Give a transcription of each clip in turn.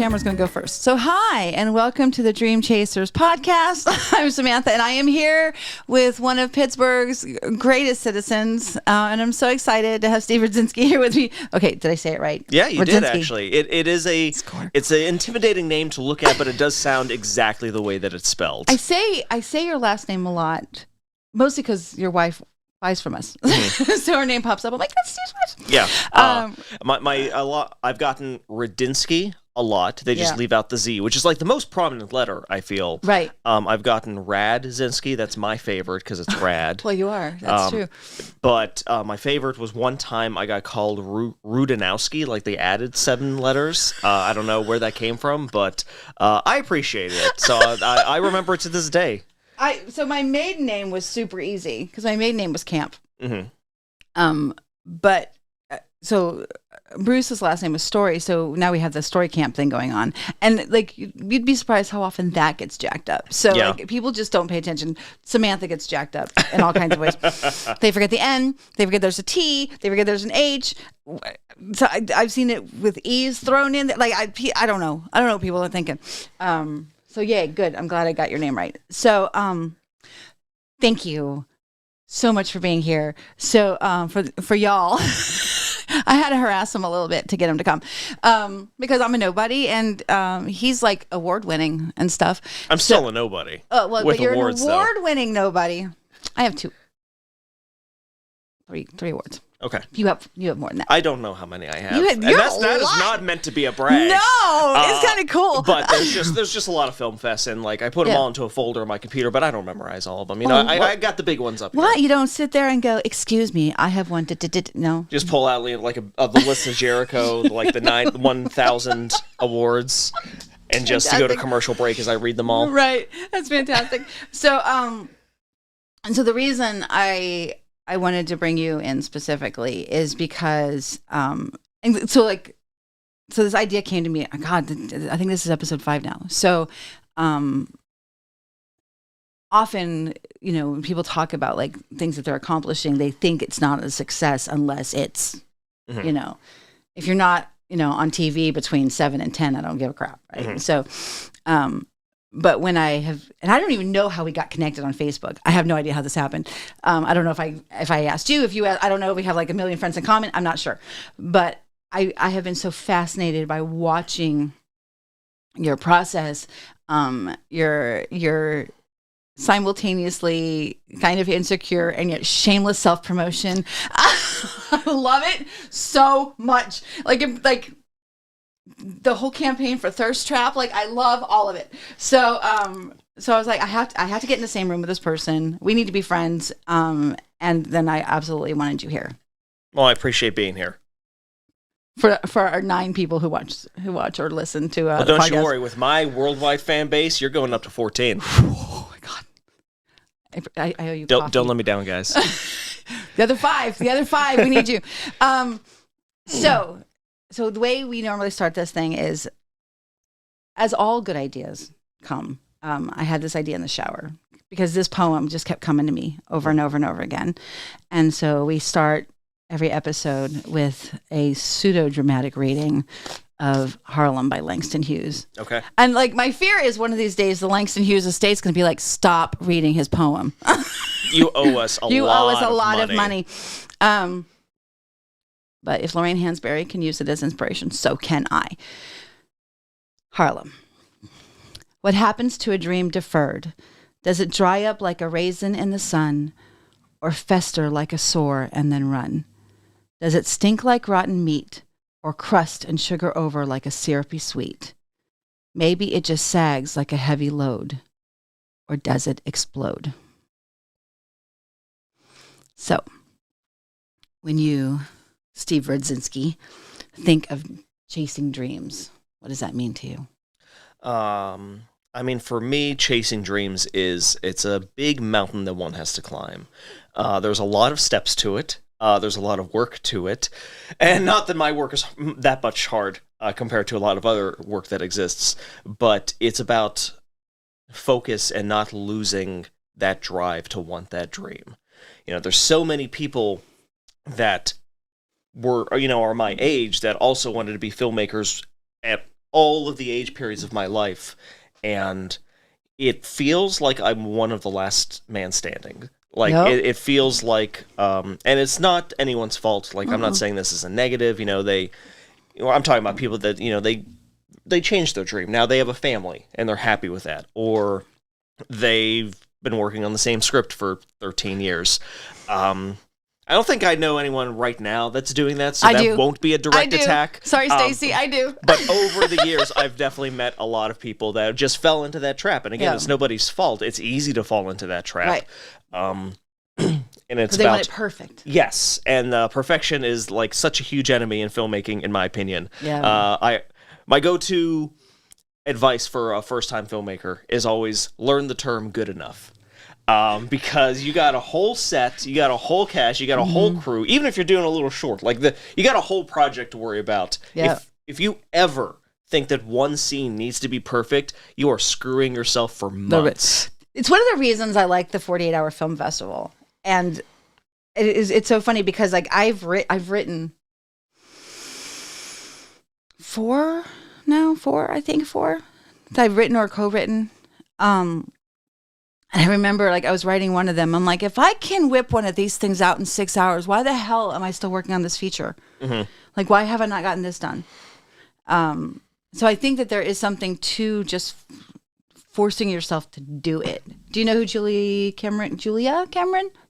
Tamara's going to go first. So hi, and welcome to the Dream Chasers podcast. I'm Samantha, and I am here with one of Pittsburgh's greatest citizens, and I'm so excited to have Steve Rudzinski here with me. Okay, did I say it right? Yeah, you Rudzinski. did actually. It's an intimidating name to look at, but it does sound exactly the way that it's spelled. I say your last name a lot, mostly because your wife buys from us, so her name pops up. I'm like, that's Steve's wife. Yeah. I've gotten Rudzinski a lot. They just leave out the Z, which is like the most prominent letter, I feel. Right. I've gotten Rudzinski. That's my favorite because it's rad. Well, you are. That's true. But my favorite was one time I got called Rudzinski, like they added 7 letters. I don't know where that came from, but I appreciate it. So I remember it to this day. So my maiden name was super easy because my maiden name was Camp. Mm-hmm. So Bruce's last name was Story. So now we have the Story Camp thing going on, and like you'd be surprised how often that gets jacked up. So like people just don't pay attention. Samantha gets jacked up in all kinds of ways. They forget the N. They forget there's a T. They forget there's an H. So I've seen it with E's thrown in. Like I don't know. I don't know what people are thinking. So yeah, good. I'm glad I got your name right. So thank you so much for being here. So for y'all, I had to harass him a little bit to get him to come because I'm a nobody and he's like award winning and stuff. I'm still a nobody. Well, with but you're awards, an award winning nobody. I have three awards. Okay. You have more than that. I don't know how many I have. That is not meant to be a brag. No, it's kind of cool. But there's just a lot of film fests, and like I put them all into a folder on my computer, but I don't memorize all of them. You know, I got the big ones up What? here. You don't sit there and go, "Excuse me, I have one." No. Just pull out like the list of Jericho, like the 1,000 awards, and just to go to commercial break as I read them all. Right. That's fantastic. So and so the reason I wanted to bring you in specifically is because, so this idea came to me. God, I think this is episode 5 now. So, often, when people talk about like things that they're accomplishing, they think it's not a success unless it's, if you're not, on TV between 7 and 10, I don't give a crap. Right. Mm-hmm. So, but when and I don't even know how we got connected on Facebook. I have no idea how this happened. I don't know if I asked you, I don't know if we have like a million friends in common. I'm not sure. But I have been so fascinated by watching your process. Your simultaneously kind of insecure and yet shameless self-promotion. I love it so much. Like the whole campaign for Thirst Trap, like I love all of it. So I was like, I have to get in the same room with this person. We need to be friends. And then I absolutely wanted you here. Well, I appreciate being here. For our 9 people who watch or listen to well, don't you worry, with my worldwide fan base, you're going up to 14. Oh my God. I owe you coffee. Don't let me down, guys. The other five, we need you. So the way we normally start this thing is, as all good ideas come, I had this idea in the shower because this poem just kept coming to me over and over and over again. And so we start every episode with a pseudo-dramatic reading of Harlem by Langston Hughes. Okay. And like my fear is one of these days the Langston Hughes estate's going to be like, stop reading his poem. You owe us a lot of money. But if Lorraine Hansberry can use it as inspiration, so can I. Harlem. What happens to a dream deferred? Does it dry up like a raisin in the sun, or fester like a sore and then run? Does it stink like rotten meat, or crust and sugar over like a syrupy sweet? Maybe it just sags like a heavy load, or does it explode? So, when you, Steve Rudzinski, think of chasing dreams, what does that mean to you? I mean, for me, chasing dreams it's a big mountain that one has to climb. There's a lot of steps to it. There's a lot of work to it. And not that my work is that much hard compared to a lot of other work that exists, but it's about focus and not losing that drive to want that dream. There's so many people that are my age that also wanted to be filmmakers at all of the age periods of my life, and it feels like I'm one of the last man standing. Like, it feels like, and it's not anyone's fault. Like, I'm not saying this is a negative. I'm talking about people that, they changed their dream. Now they have a family, and they're happy with that. Or they've been working on the same script for 13 years. I don't think I know anyone right now that's doing that, so that won't be a direct attack. Sorry, Stacy, I do. But over the years, I've definitely met a lot of people that just fell into that trap. And again, it's nobody's fault. It's easy to fall into that trap. Right. And it's they want it perfect. Yes, and perfection is like such a huge enemy in filmmaking, in my opinion. Yeah. My go-to advice for a first-time filmmaker is always learn the term good enough. Because you got a whole set, you got a whole cast, you got a whole crew, even if you're doing a little short, you got a whole project to worry about. Yeah. If you ever think that one scene needs to be perfect, you are screwing yourself for months. It's one of the reasons I like the 48-hour film festival. And it's so funny because like I've written four that I've written or co-written. And I remember like I was writing one of them. I'm like, if I can whip one of these things out in 6 hours, why the hell am I still working on this feature? Like, why have I not gotten this done? So I think that there is something to just forcing yourself to do it. Do you know who Julia Cameron?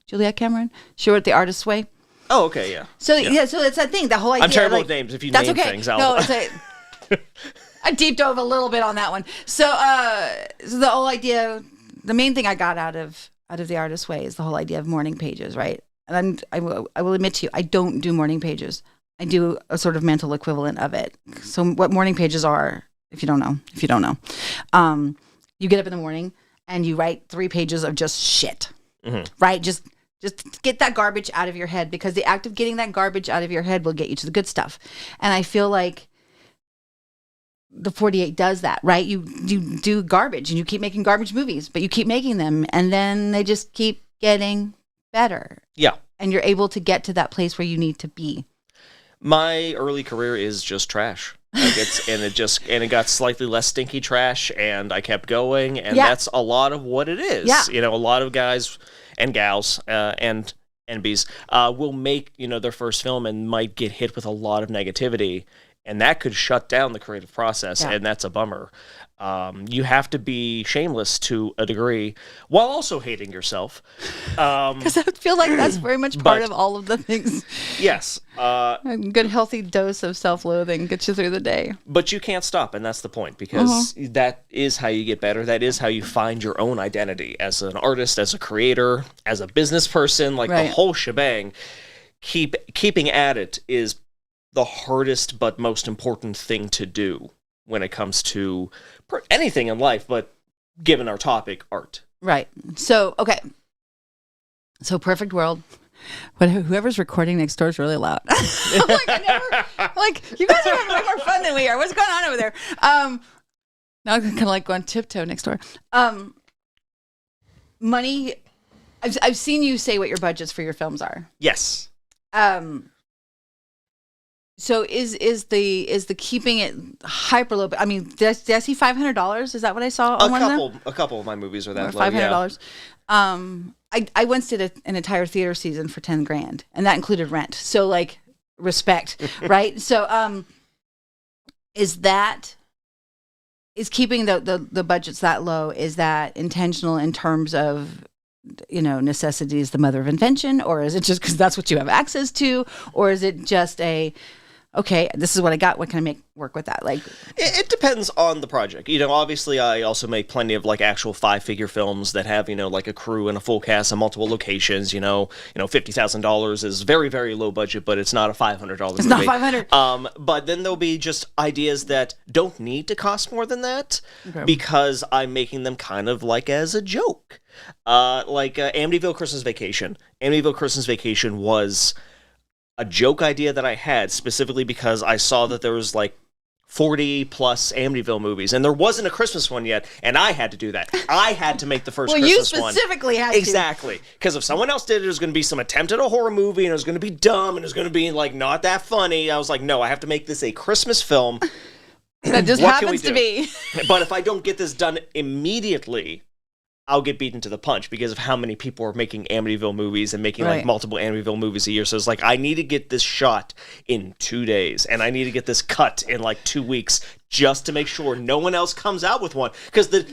She wrote The Artist's Way. Oh, okay, yeah. So so it's that thing. The whole idea. I'm terrible with names. If you name things, No, I deep dove a little bit on that one. So, so the whole idea, the main thing I got out of The Artist's Way is the whole idea of morning pages, right? And I will admit to you, I don't do morning pages. I do a sort of mental equivalent of it. So what morning pages are, if you don't know, you get up in the morning and you write 3 pages of just shit, right? Just get that garbage out of your head, because the act of getting that garbage out of your head will get you to the good stuff. And I feel like the 48 does that, right? You do garbage and you keep making garbage movies, but you keep making them and then they just keep getting better. Yeah. And you're able to get to that place where you need to be. My early career is just trash. Like it got slightly less stinky trash, and I kept going, and that's a lot of what it is. Yeah. A lot of guys and gals and NBs will make their first film and might get hit with a lot of negativity, and that could shut down the creative process, and that's a bummer. You have to be shameless to a degree while also hating yourself. Because I feel like that's very much part of all of the things. Yes. A good, healthy dose of self-loathing gets you through the day. But you can't stop, and that's the point, because that is how you get better. That is how you find your own identity as an artist, as a creator, as a business person, like the whole shebang. Keeping at it is the hardest but most important thing to do when it comes to anything in life, but given our topic, art. Right. So, okay. So, perfect world. But whoever's recording next door is really loud. You guys are having way more fun than we are. What's going on over there? Now I'm kind of like going tiptoe next door. Money. I've seen you say what your budgets for your films are. Yes. So is the keeping it hyper low? I mean, did I see $500? Is that what I saw on one of them? A couple of my movies are that low. $500. I once did an entire theater season for $10,000, and that included rent. So like respect, right? So is keeping the budgets that low? Is that intentional in terms of necessity is the mother of invention, or is it just because that's what you have access to, or is it just okay, this is what I got, what can I make work with that? Like, it depends on the project. Obviously I also make plenty of like actual 5-figure films that have, like a crew and a full cast and multiple locations, $50,000 is very, very low budget, but it's not a $500 movie. It's not $500. But then there'll be just ideas that don't need to cost more than that, because I'm making them kind of like as a joke. Amityville Christmas Vacation. Amityville Christmas Vacation was a joke idea that I had specifically because I saw that there was like 40 plus Amityville movies, and there wasn't a Christmas one yet, and I had to do that. I had to make the first Christmas one. Well, you specifically had to. Exactly. Because if someone else did it, was going to be some attempt at a horror movie, and it was going to be dumb, and it was going to be like not that funny. I was like, no, I have to make this a Christmas film. That just happens to be. But if I don't get this done immediately, I'll get beaten to the punch because of how many people are making Amityville movies and making like multiple Amityville movies a year. So it's like, I need to get this shot in 2 days and I need to get this cut in like 2 weeks just to make sure no one else comes out with one. Because the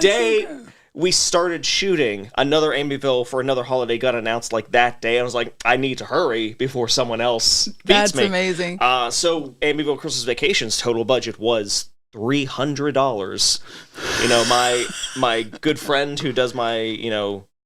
day we started shooting, another Amityville for another holiday got announced like that day. I was like, I need to hurry before someone else beats me. That's amazing. So Amityville Christmas Vacation's total budget was $300. You know, my good friend who does my,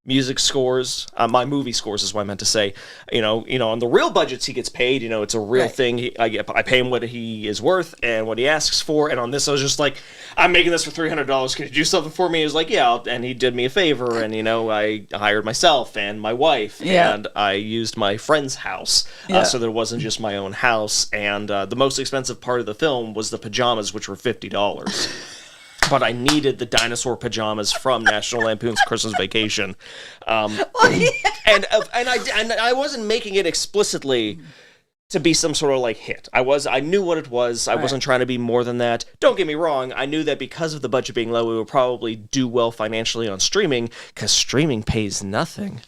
music scores, my movie scores is what I meant to say. On the real budgets he gets paid. It's a real thing. I pay him what he is worth and what he asks for. And on this, I was just like, I'm making this for $300. Can you do something for me? He was like, yeah. And he did me a favor. And I hired myself and my wife, and I used my friend's house, so there wasn't just my own house. And the most expensive part of the film was the pajamas, which were $50. But I needed the dinosaur pajamas from National Lampoon's Christmas Vacation, and I wasn't making it explicitly to be some sort of like hit. I knew what it was. I wasn't trying to be more than that. Don't get me wrong. I knew that because of the budget being low, we would probably do well financially on streaming because streaming pays nothing.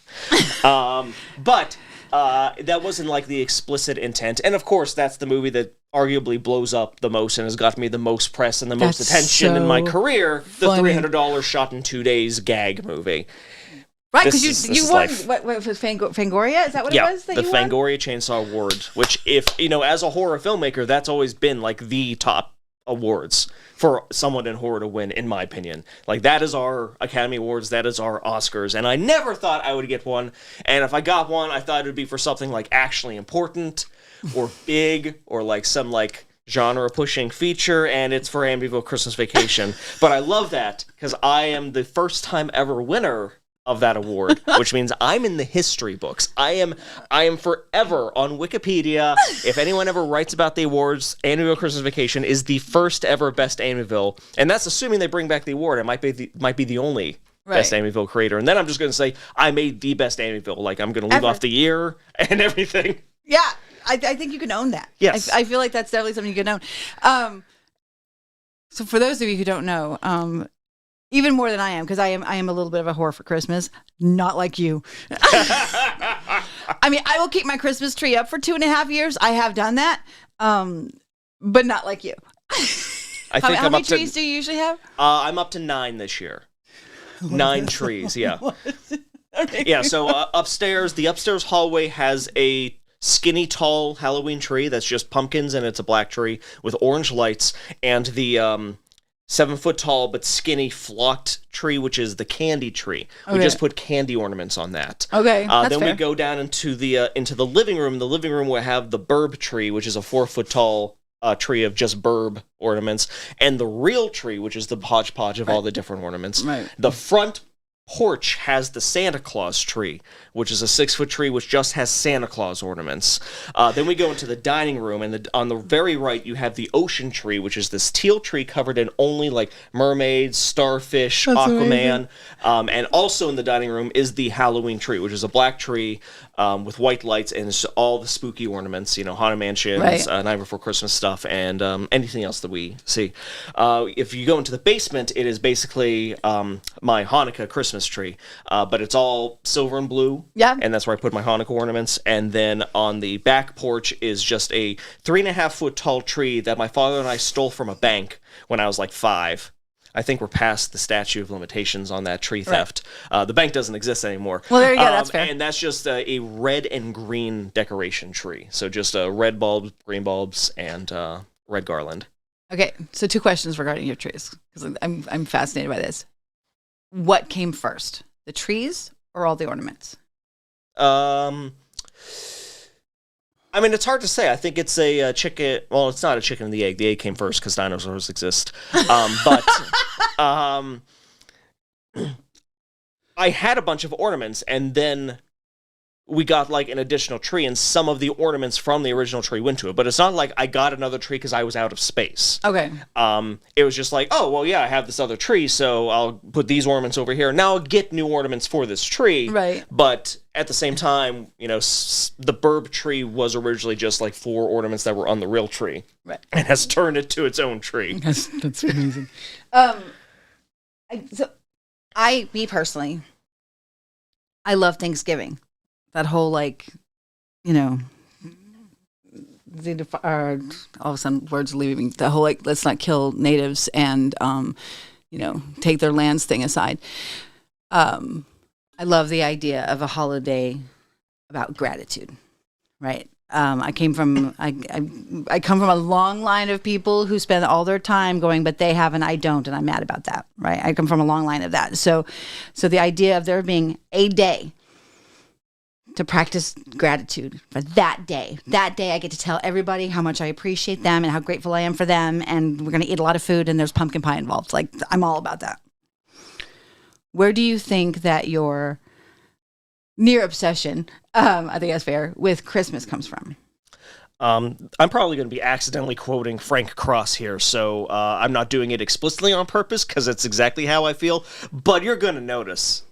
But that wasn't like the explicit intent. And of course, that's the movie that arguably blows up the most and has got me the most press and the most attention in my career. The $300 shot in 2 days gag movie. Right, because you won, what was Fangoria? Is that what it was? The Fangoria Chainsaw Award, which as a horror filmmaker, that's always been like the top awards for someone in horror to win, in my opinion. Like, that is our Academy Awards, that is our Oscars, and I never thought I would get one, and if I got one, I thought it would be for something like actually important, or big, or like some like genre-pushing feature, and it's for Amityville Christmas Vacation. But I love that, because I am the first time ever winner of that award, which means I'm in the history books. I am forever on Wikipedia. If anyone ever writes about the awards, Amityville Christmas Vacation is the first ever Best Amityville, and that's assuming they bring back the award. It might be the only Best Amityville creator, and then I'm just going to say I made the Best Amityville. Like, I'm going to leave off the year and everything. Yeah, I think you can own that. Yes, I feel like that's definitely something you can own. So for those of you who don't know, even more than I am, because I am a little bit of a whore for Christmas. Not like you. I mean, I will keep my Christmas tree up for 2.5 years. I have done that, but not like you. How many trees do you usually have? I'm up to 9 this year. 9 trees, yeah. Okay. Yeah, so upstairs, the upstairs hallway has a skinny, tall Halloween tree that's just pumpkins, and it's a black tree with orange lights, and the 7-foot tall but skinny flocked tree, which is the candy tree. We just put candy ornaments on that. Okay, that's then fair. we go down into the living room. The living room will have the burb tree, which is a 4-foot tall tree of just burb ornaments, and the real tree, which is the hodgepodge of all the different ornaments. Right. The front porch has the Santa Claus tree, which is a 6-foot tree which just has Santa Claus ornaments. Then we go into the dining room, and on the very right you have the ocean tree, which is this teal tree covered in only like mermaids, starfish, That's Aquaman. And also in the dining room is the Halloween tree, which is a black tree with white lights and it's all the spooky ornaments, Haunted Mansions, Night Before Christmas stuff, and anything else that we see. If you go into the basement, it is basically my Hanukkah Christmas tree, but it's all silver and blue. Yeah. And that's where I put my Hanukkah ornaments. And then on the back porch is just a 3.5-foot tall tree that my father and I stole from a bank when I was like 5. I think we're past the statute of limitations on that tree theft. Right. The bank doesn't exist anymore. Well, there you go. That's fair. And that's just a red and green decoration tree. So just red bulbs, green bulbs, and red garland. Okay. So 2 questions regarding your trees, because I'm fascinated by this. What came first, the trees or all the ornaments? I mean, it's hard to say. I think it's a chicken. Well, it's not a chicken and the egg. The egg came first because dinosaurs exist. But I had a bunch of ornaments, and then we got like an additional tree, and some of the ornaments from the original tree went to it. But it's not like I got another tree because I was out of space. Okay. It was just like, oh, well, yeah, I have this other tree, so I'll put these ornaments over here. Now I'll get new ornaments for this tree. Right. But at the same time, you know, the burb tree was originally just like 4 ornaments that were on the real tree. Right. And has turned it to its own tree. That's amazing. Me personally, I love Thanksgiving. That whole, like, you know, all of a sudden words are leaving me. The whole, like, let's not kill natives and, you know, take their lands thing aside. I love the idea of a holiday about gratitude, right? I come from a long line of people who spend all their time going, but they have and I don't, and I'm mad about that, right? I come from a long line of that. So the idea of there being a day to practice gratitude for that day. That day I get to tell everybody how much I appreciate them and how grateful I am for them, and we're going to eat a lot of food and there's pumpkin pie involved. Like, I'm all about that. Where do you think that your near obsession, I think that's fair, with Christmas comes from? I'm probably going to be accidentally quoting Frank Cross here, so I'm not doing it explicitly on purpose because it's exactly how I feel, but you're going to notice.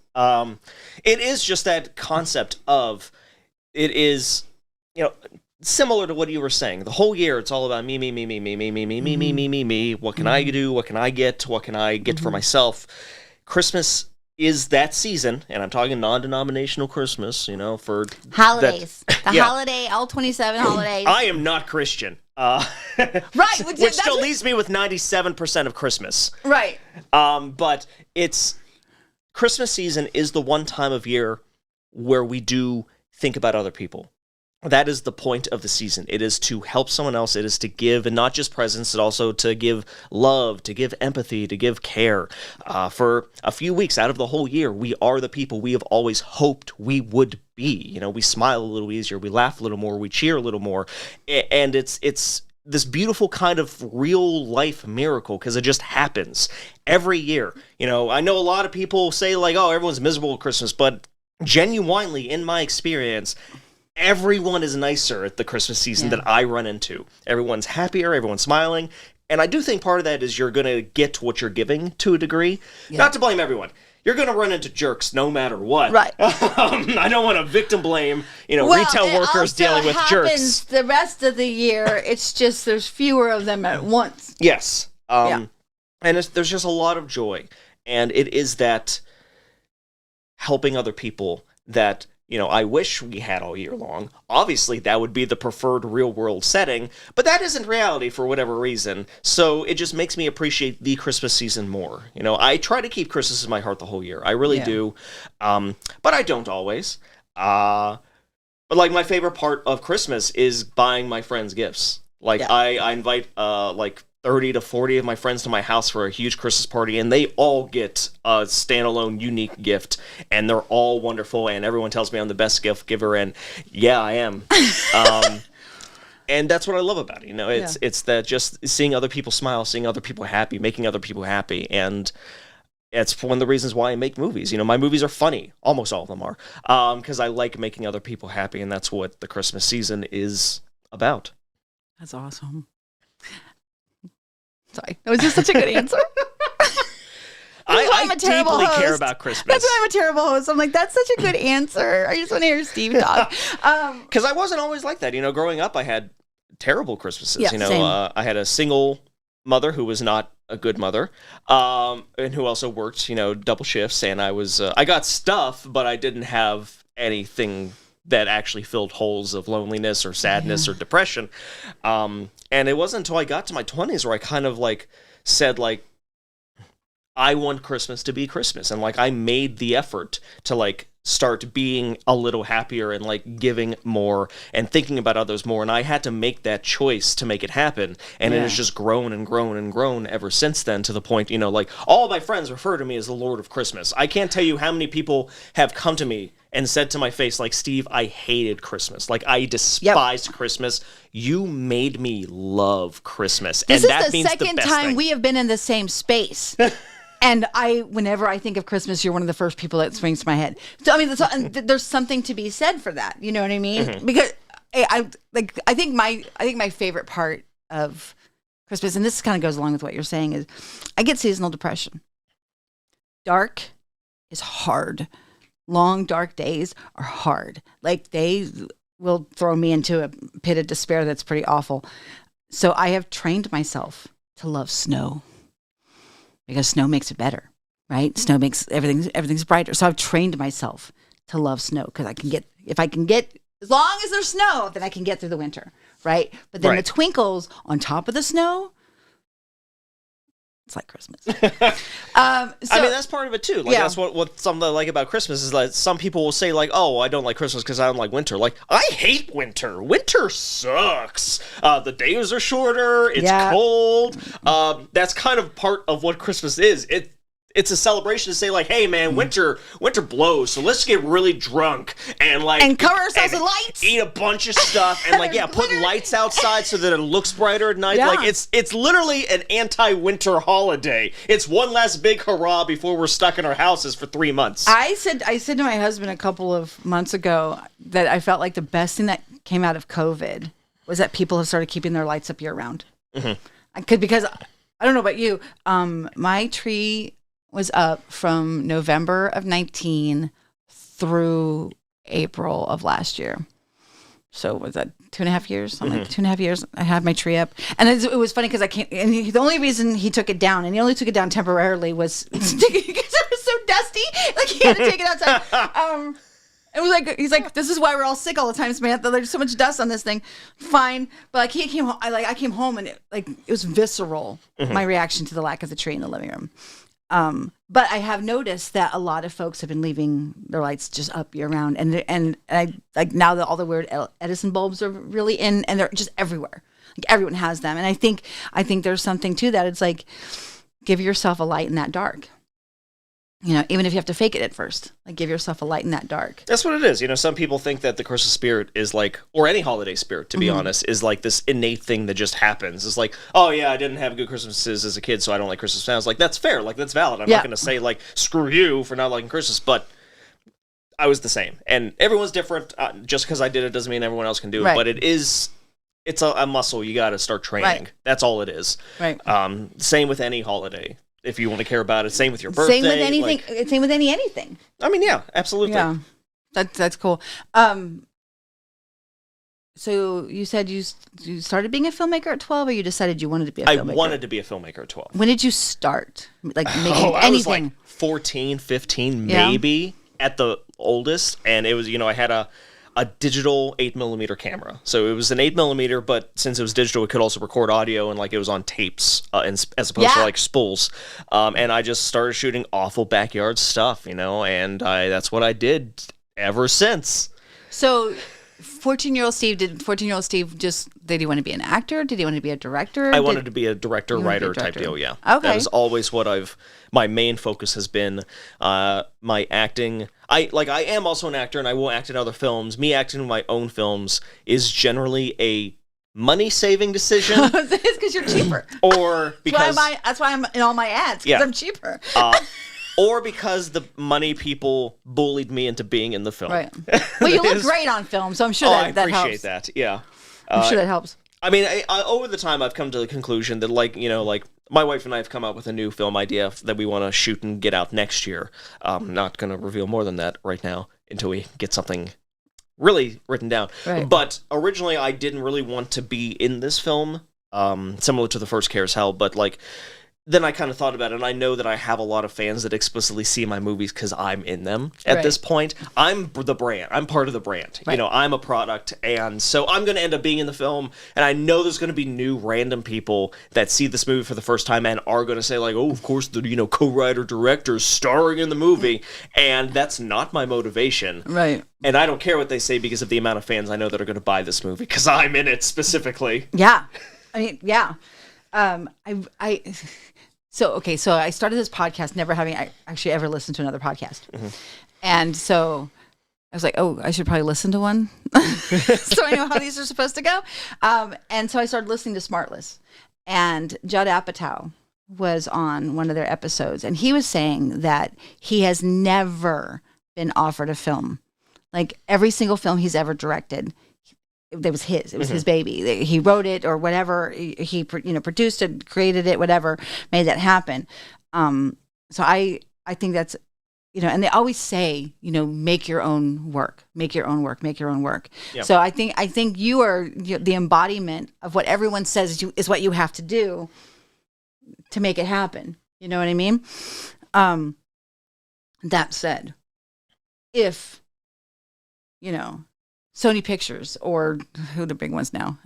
It is just that concept of, it is, you know, similar to what you were saying. The whole year, it's all about me. What can I do? What can I get? What can I get for myself? Christmas is that season, and I'm talking non-denominational Christmas, you know, for holidays. Holiday, all 27 holidays. I am not Christian. Right. Which still leaves me with 97% of Christmas. Right. But Christmas season is the one time of year where we do think about other people. That is the point of the season. It is to help someone else. It is to give, and not just presents, but also to give love, to give empathy, to give care. For a few weeks out of the whole year, we are the people we have always hoped we would be. You know, we smile a little easier, we laugh a little more, we cheer a little more, and it's this beautiful kind of real life miracle because it just happens every year. You know, I know a lot of people say like, oh, everyone's miserable at Christmas, but genuinely, in my experience, everyone is nicer at the Christmas season that I run into. Everyone's happier, everyone's smiling, and I do think part of that is you're going to get what you're giving to a degree. Yeah. Not to blame everyone. You're going to run into jerks no matter what. Right. I don't want to victim blame, you know, retail workers dealing with jerks. The rest of the year, it's just there's fewer of them at once. Yes. And there's just a lot of joy. And it is that helping other people that, you know, I wish we had all year long. Obviously, that would be the preferred real-world setting, but that isn't reality for whatever reason, so it just makes me appreciate the Christmas season more. You know, I try to keep Christmas in my heart the whole year. I really do, but I don't always. But, like, my favorite part of Christmas is buying my friends gifts. Like, I invite, like, 30 to 40 of my friends to my house for a huge Christmas party, and they all get a standalone, unique gift, and they're all wonderful, and everyone tells me I'm the best gift giver, and yeah, I am. And that's what I love about it. You know, it's that just seeing other people smile, seeing other people happy, making other people happy, and it's one of the reasons why I make movies. You know, my movies are funny. Almost all of them are, because I like making other people happy, and that's what the Christmas season is about. That's awesome. Sorry, that was just such a good answer. I deeply care about Christmas. That's why I'm a terrible host. I'm like, that's such a good answer. I just want to hear Steve talk. Because I wasn't always like that. You know, growing up, I had terrible Christmases. Yeah, you know, I had a single mother who was not a good mother, and who also worked, you know, double shifts. And I got stuff, but I didn't have anything that actually filled holes of loneliness or sadness or depression. And it wasn't until I got to my 20s where I kind of like said like, I want Christmas to be Christmas. And like, I made the effort to like start being a little happier and like giving more and thinking about others more. And I had to make that choice to make it happen. And it has just grown and grown and grown ever since then, to the point, you know, like all my friends refer to me as the Lord of Christmas. I can't tell you how many people have come to me and said to my face, like, Steve, I hated Christmas. Like, I despised Christmas. You made me love Christmas. This is the second time we have been in the same space. And whenever I think of Christmas, you're one of the first people that springs to my head. So I mean, there's something to be said for that. You know what I mean? Mm-hmm. Because I think my favorite part of Christmas, and this kind of goes along with what you're saying, is I get seasonal depression. Dark is hard. Long, dark days are hard. Like, they will throw me into a pit of despair that's pretty awful. So I have trained myself to love snow, because snow makes it better, right? Snow makes everything's brighter. So I've trained myself to love snow, because if I can get, as long as there's snow, then I can get through the winter, right? But then the twinkles on top of the snow, it's like Christmas. I mean, that's part of it too. Like, that's what something I like about Christmas is that some people will say, like, oh, I don't like Christmas because I don't like winter. Like, I hate winter. Winter sucks. The days are shorter. It's cold. That's kind of part of what Christmas is. It's a celebration to say, like, hey, man, winter blows, so let's get really drunk and cover ourselves in lights, eat a bunch of stuff, and put lights outside so that it looks brighter at night. Yeah. Like, it's literally an anti-winter holiday. It's one last big hurrah before we're stuck in our houses for 3 months. I said to my husband a couple of months ago that I felt like the best thing that came out of COVID was that people have started keeping their lights up year round. Mm-hmm. Because I don't know about you, my tree was up from November of 19 through April of last year. So was that 2.5 years? Something like 2.5 years. I had my tree up, and it was funny because the only reason he took it down, and he only took it down temporarily, was because it was so dusty. Like, he had to take it outside. It was like, he's like, this is why we're all sick all the time, Samantha. There's so much dust on this thing. Fine, but like, he came home. I came home, and it was visceral. My reaction to the lack of the tree in the living room. But I have noticed that a lot of folks have been leaving their lights just up year round, and I like now that all the weird Edison bulbs are really in, and they're just everywhere. Like, everyone has them, and I think there's something to that. It's like, give yourself a light in that dark. You know, even if you have to fake it at first, like, give yourself a light in that dark. That's what it is. You know, some people think that the Christmas spirit is like, or any holiday spirit, to be honest, is like this innate thing that just happens. It's like, oh yeah, I didn't have good Christmases as a kid, so I don't like Christmas now. It's like, that's fair. Like, that's valid. I'm not going to say, like, screw you for not liking Christmas, but I was the same. And everyone's different. Just because I did it doesn't mean everyone else can do it. But it's a muscle you got to start training. Right. That's all it is. Right. Same with any holiday. If you want to care about it, same with your birthday. Same with anything. Same with anything. I mean, yeah, absolutely. Yeah, that's cool. So you said you started being a filmmaker at 12, or you decided you wanted to be a filmmaker? I wanted to be a filmmaker at 12. When did you start? Like, making anything? I was like 14, 15, maybe at the oldest, and it was, I had a digital 8mm camera. So it was an 8mm, but since it was digital, it could also record audio, and like, it was on tapes as opposed to like spools. And I just started shooting awful backyard stuff, and that's what I did ever since. So 14-year-old Steve, did he want to be an actor? Did he want to be a director? I wanted to be a director, writer type deal, yeah. Okay. That is always what my main focus has been. My acting, I am also an actor, and I will act in other films. Me acting in my own films is generally a money-saving decision. It's because you're cheaper. Or because... That's why I'm in all my ads, because I'm cheaper. Or because the money people bullied me into being in the film. Right. Well, you look great on film, so I'm sure that helps. I appreciate that, yeah. I'm sure that helps. I mean, I over the time, I've come to the conclusion that, like, my wife and I have come up with a new film idea that we want to shoot and get out next year. I'm not going to reveal more than that right now until we get something really written down. Right. But originally, I didn't really want to be in this film, similar to the first CarousHELL, but, like... Then I kind of thought about it, and I know that I have a lot of fans that explicitly see my movies because I'm in them at this point. I'm the brand. I'm part of the brand. Right. I'm a product, and so I'm going to end up being in the film, and I know there's going to be new random people that see this movie for the first time and are going to say, like, oh, of course, the co-writer director starring in the movie, and that's not my motivation. Right. And I don't care what they say because of the amount of fans I know that are going to buy this movie because I'm in it specifically. Yeah. I mean, yeah. So I started this podcast never having actually ever listened to another podcast. Mm-hmm. And so I was like, oh, I should probably listen to one so I know how these are supposed to go. And so I started listening to Smartless. And Judd Apatow was on one of their episodes, and he was saying that he has never been offered a film. Like every single film he's ever directed, it was his. It was his baby. He wrote it or whatever. He produced it, created it, whatever, made that happen. So I think that's, and they always say, make your own work, make your own work, make your own work. Yeah. So I think you are the embodiment of what everyone says is what you have to do to make it happen. You know what I mean? That said, if, Sony Pictures or who are the big ones now?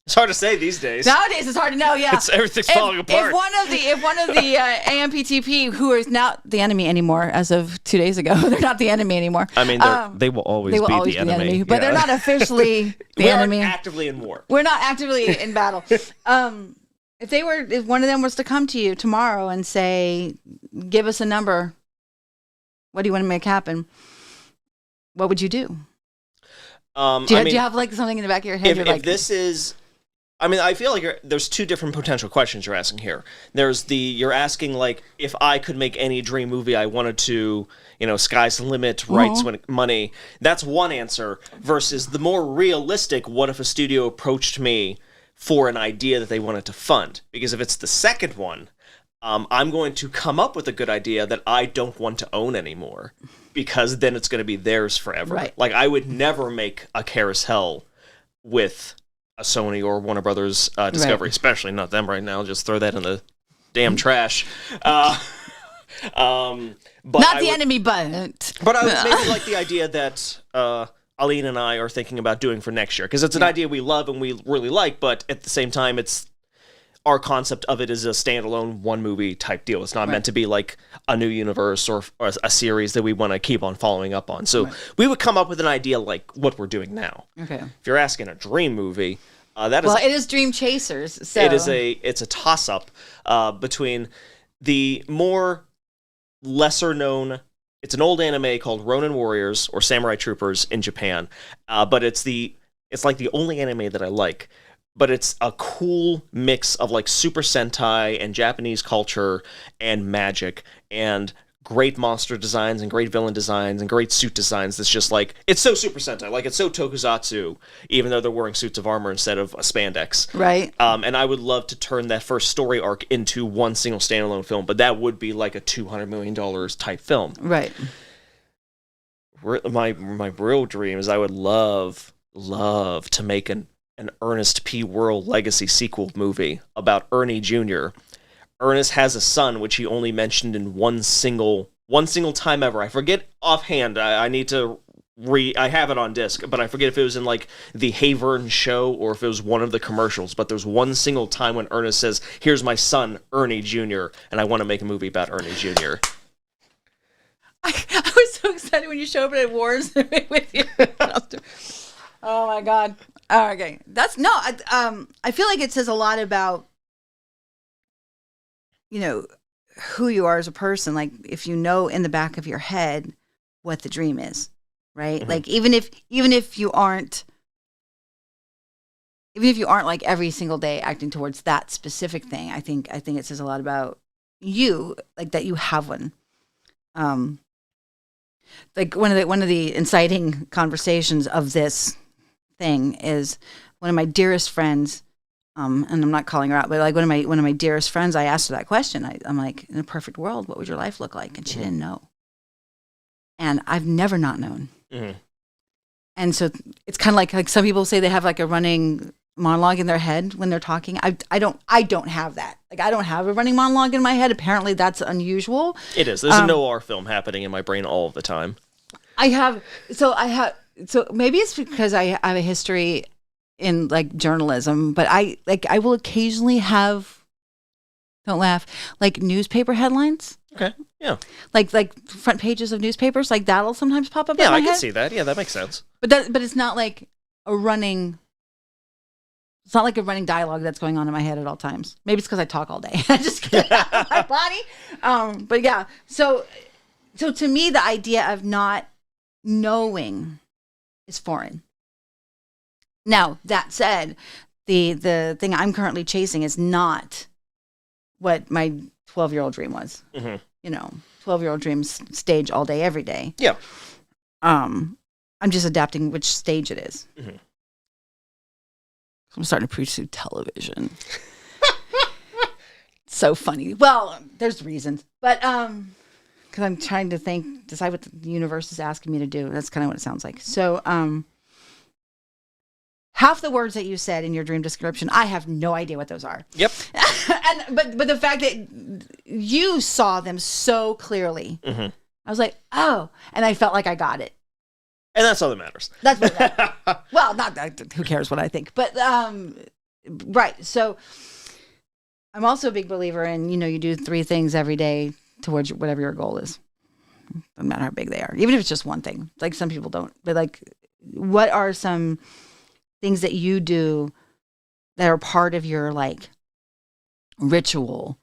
It's hard to say these days. Nowadays, it's hard to know. Yeah, everything's falling apart. If one of the AMPTP, who is not the enemy anymore, as of 2 days ago, they're not the enemy anymore. I mean, they will always be the enemy, but they're not officially the enemy. We're actively in war. We're not actively in battle. If one of them was to come to you tomorrow and say, "Give us a number. What do you want to make happen?" What would you do? Do you have like something in the back of your head? If this is, I feel like there's two different potential questions you're asking here. You're asking like, if I could make any dream movie I wanted to, sky's the limit, rights, money. That's one answer versus the more realistic, what if a studio approached me for an idea that they wanted to fund? Because if it's the second one, I'm going to come up with a good idea that I don't want to own anymore, because then it's going to be theirs forever. Right. Like, I would never make a CarousHEL with a Sony or Warner Brothers Discovery, especially not them right now. Just throw that in the damn trash. But not the enemy, but I would maybe like the idea that Aline and I are thinking about doing for next year, because it's an idea we love and we really like, but at the same time, our concept of it is a standalone one movie type deal. It's not meant to be like a new universe or a series that we want to keep on following up on. So we would come up with an idea like what we're doing now. Okay. If you're asking a dream movie, it is Dream Chasers. So it's a toss up between the more lesser known. It's an old anime called Ronin Warriors or Samurai Troopers in Japan, but it's like the only anime that I like. But it's a cool mix of like Super Sentai and Japanese culture and magic and great monster designs and great villain designs and great suit designs. That's just like, it's so Super Sentai, like it's so tokusatsu, even though they're wearing suits of armor instead of a spandex. Right. And I would love to turn that first story arc into one single standalone film, but that would be like a $200 million type film. Right. My real dream is I would love to make an Ernest P. Worrell legacy sequel movie about Ernie Jr. Ernest has a son, which he only mentioned in one single time ever. I forget offhand. I need to I have it on disc, but I forget if it was in like the Hayvern show or if it was one of the commercials. But there's one single time when Ernest says, "Here's my son, Ernie Jr., and I want to make a movie about Ernie Jr." I was so excited when you showed up at Wars with you. Oh my God. Okay. I feel like it says a lot about, who you are as a person. Like if you know in the back of your head what the dream is, right? Mm-hmm. Like even if you aren't like every single day acting towards that specific thing, I think it says a lot about you, like that you have one. Like one of the inciting conversations of this thing is one of my dearest friends, and I'm not calling her out, but like one of my dearest friends, I asked her that question. I'm like, in a perfect world, what would your life look like? And she didn't know. And I've never not known. Mm-hmm. And so it's kind of like some people say they have like a running monologue in their head when they're talking. I don't have that. Like I don't have a running monologue in my head. Apparently that's unusual. It is. There's a noir film happening in my brain all of the time. So maybe it's because I have a history in like journalism, but I will occasionally have, don't laugh, like newspaper headlines. Okay. Yeah. Like front pages of newspapers, like that'll sometimes pop up in my head. Yeah, I can see that. Yeah, that makes sense. But it's not like a running dialogue that's going on in my head at all times. Maybe it's because I talk all day. I just get it out of my body. But yeah, so to me, the idea of not knowing is foreign. Now, that said, the thing I'm currently chasing is not what my 12-year-old dream was. Mm-hmm. 12-year-old dreams stage all day, every day. Yeah. I'm just adapting which stage it is. Mm-hmm. I'm starting to pursue television. So funny. Well, there's reasons, but because I'm trying to decide what the universe is asking me to do. That's kind of what it sounds like. So, half the words that you said in your dream description, I have no idea what those are. Yep. But the fact that you saw them so clearly, mm-hmm. I was like, oh, and I felt like I got it. And that's all that matters. That's what well, not that, who cares what I think, but right. So I'm also a big believer in, you do 3 things every day towards whatever your goal is. No matter how big they are, even if it's just one thing. Like some people don't, but like, what are some things that you do that are part of your like ritual?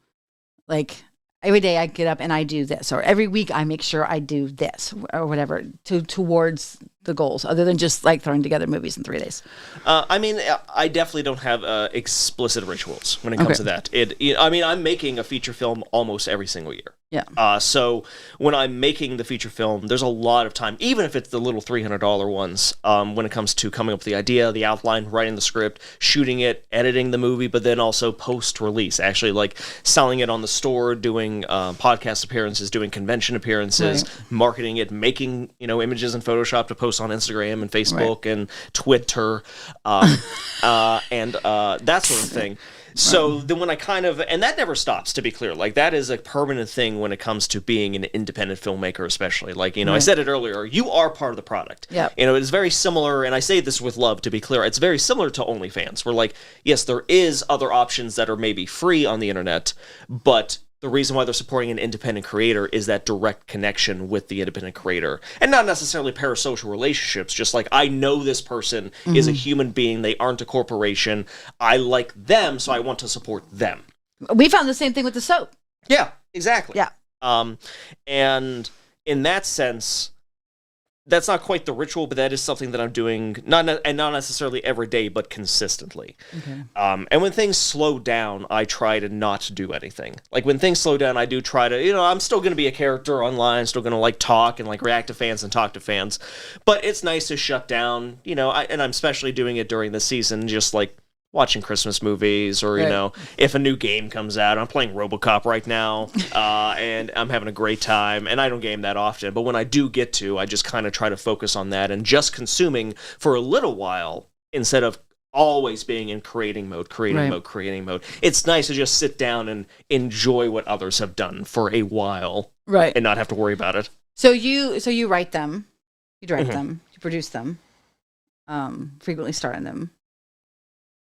Like every day I get up and I do this, or every week I make sure I do this or whatever towards the goals, other than just like throwing together movies in 3 days. I definitely don't have explicit rituals when it comes to that. I'm making a feature film almost every single year. Yeah. So when I'm making the feature film, there's a lot of time, even if it's the little $300 ones, when it comes to coming up with the idea, the outline, writing the script, shooting it, editing the movie, but then also post-release, actually like selling it on the store, doing podcast appearances, doing convention appearances, marketing it, making images in Photoshop to post on Instagram and Facebook and Twitter, and that sort of thing. So then when I and that never stops, to be clear, like that is a permanent thing when it comes to being an independent filmmaker, especially. Like, I said it earlier, you are part of the product. Yeah. It is very similar, and I say this with love, to be clear, it's very similar to OnlyFans, where like, yes, there is other options that are maybe free on the internet, but the reason why they're supporting an independent creator is that direct connection with the independent creator. And not necessarily parasocial relationships, just like, I know this person is a human being, they aren't a corporation, I like them, so I want to support them. We found the same thing with the soap. Yeah, exactly. Yeah. And in that sense, that's not quite the ritual, but that is something that I'm doing, not necessarily every day, but consistently. Okay. And when things slow down, I try to not do anything. Like when things slow down, I do try to, I'm still going to be a character online, still going to like talk and like react to fans and talk to fans. But it's nice to shut down, and I'm especially doing it during the season, just like watching Christmas movies, or if a new game comes out. I'm playing RoboCop right now, and I'm having a great time, and I don't game that often, but when I do get to, I just kind of try to focus on that and just consuming for a little while instead of always being in creating mode. It's nice to just sit down and enjoy what others have done for a while, and not have to worry about it. So you write them, you direct them, you produce them, frequently star in them.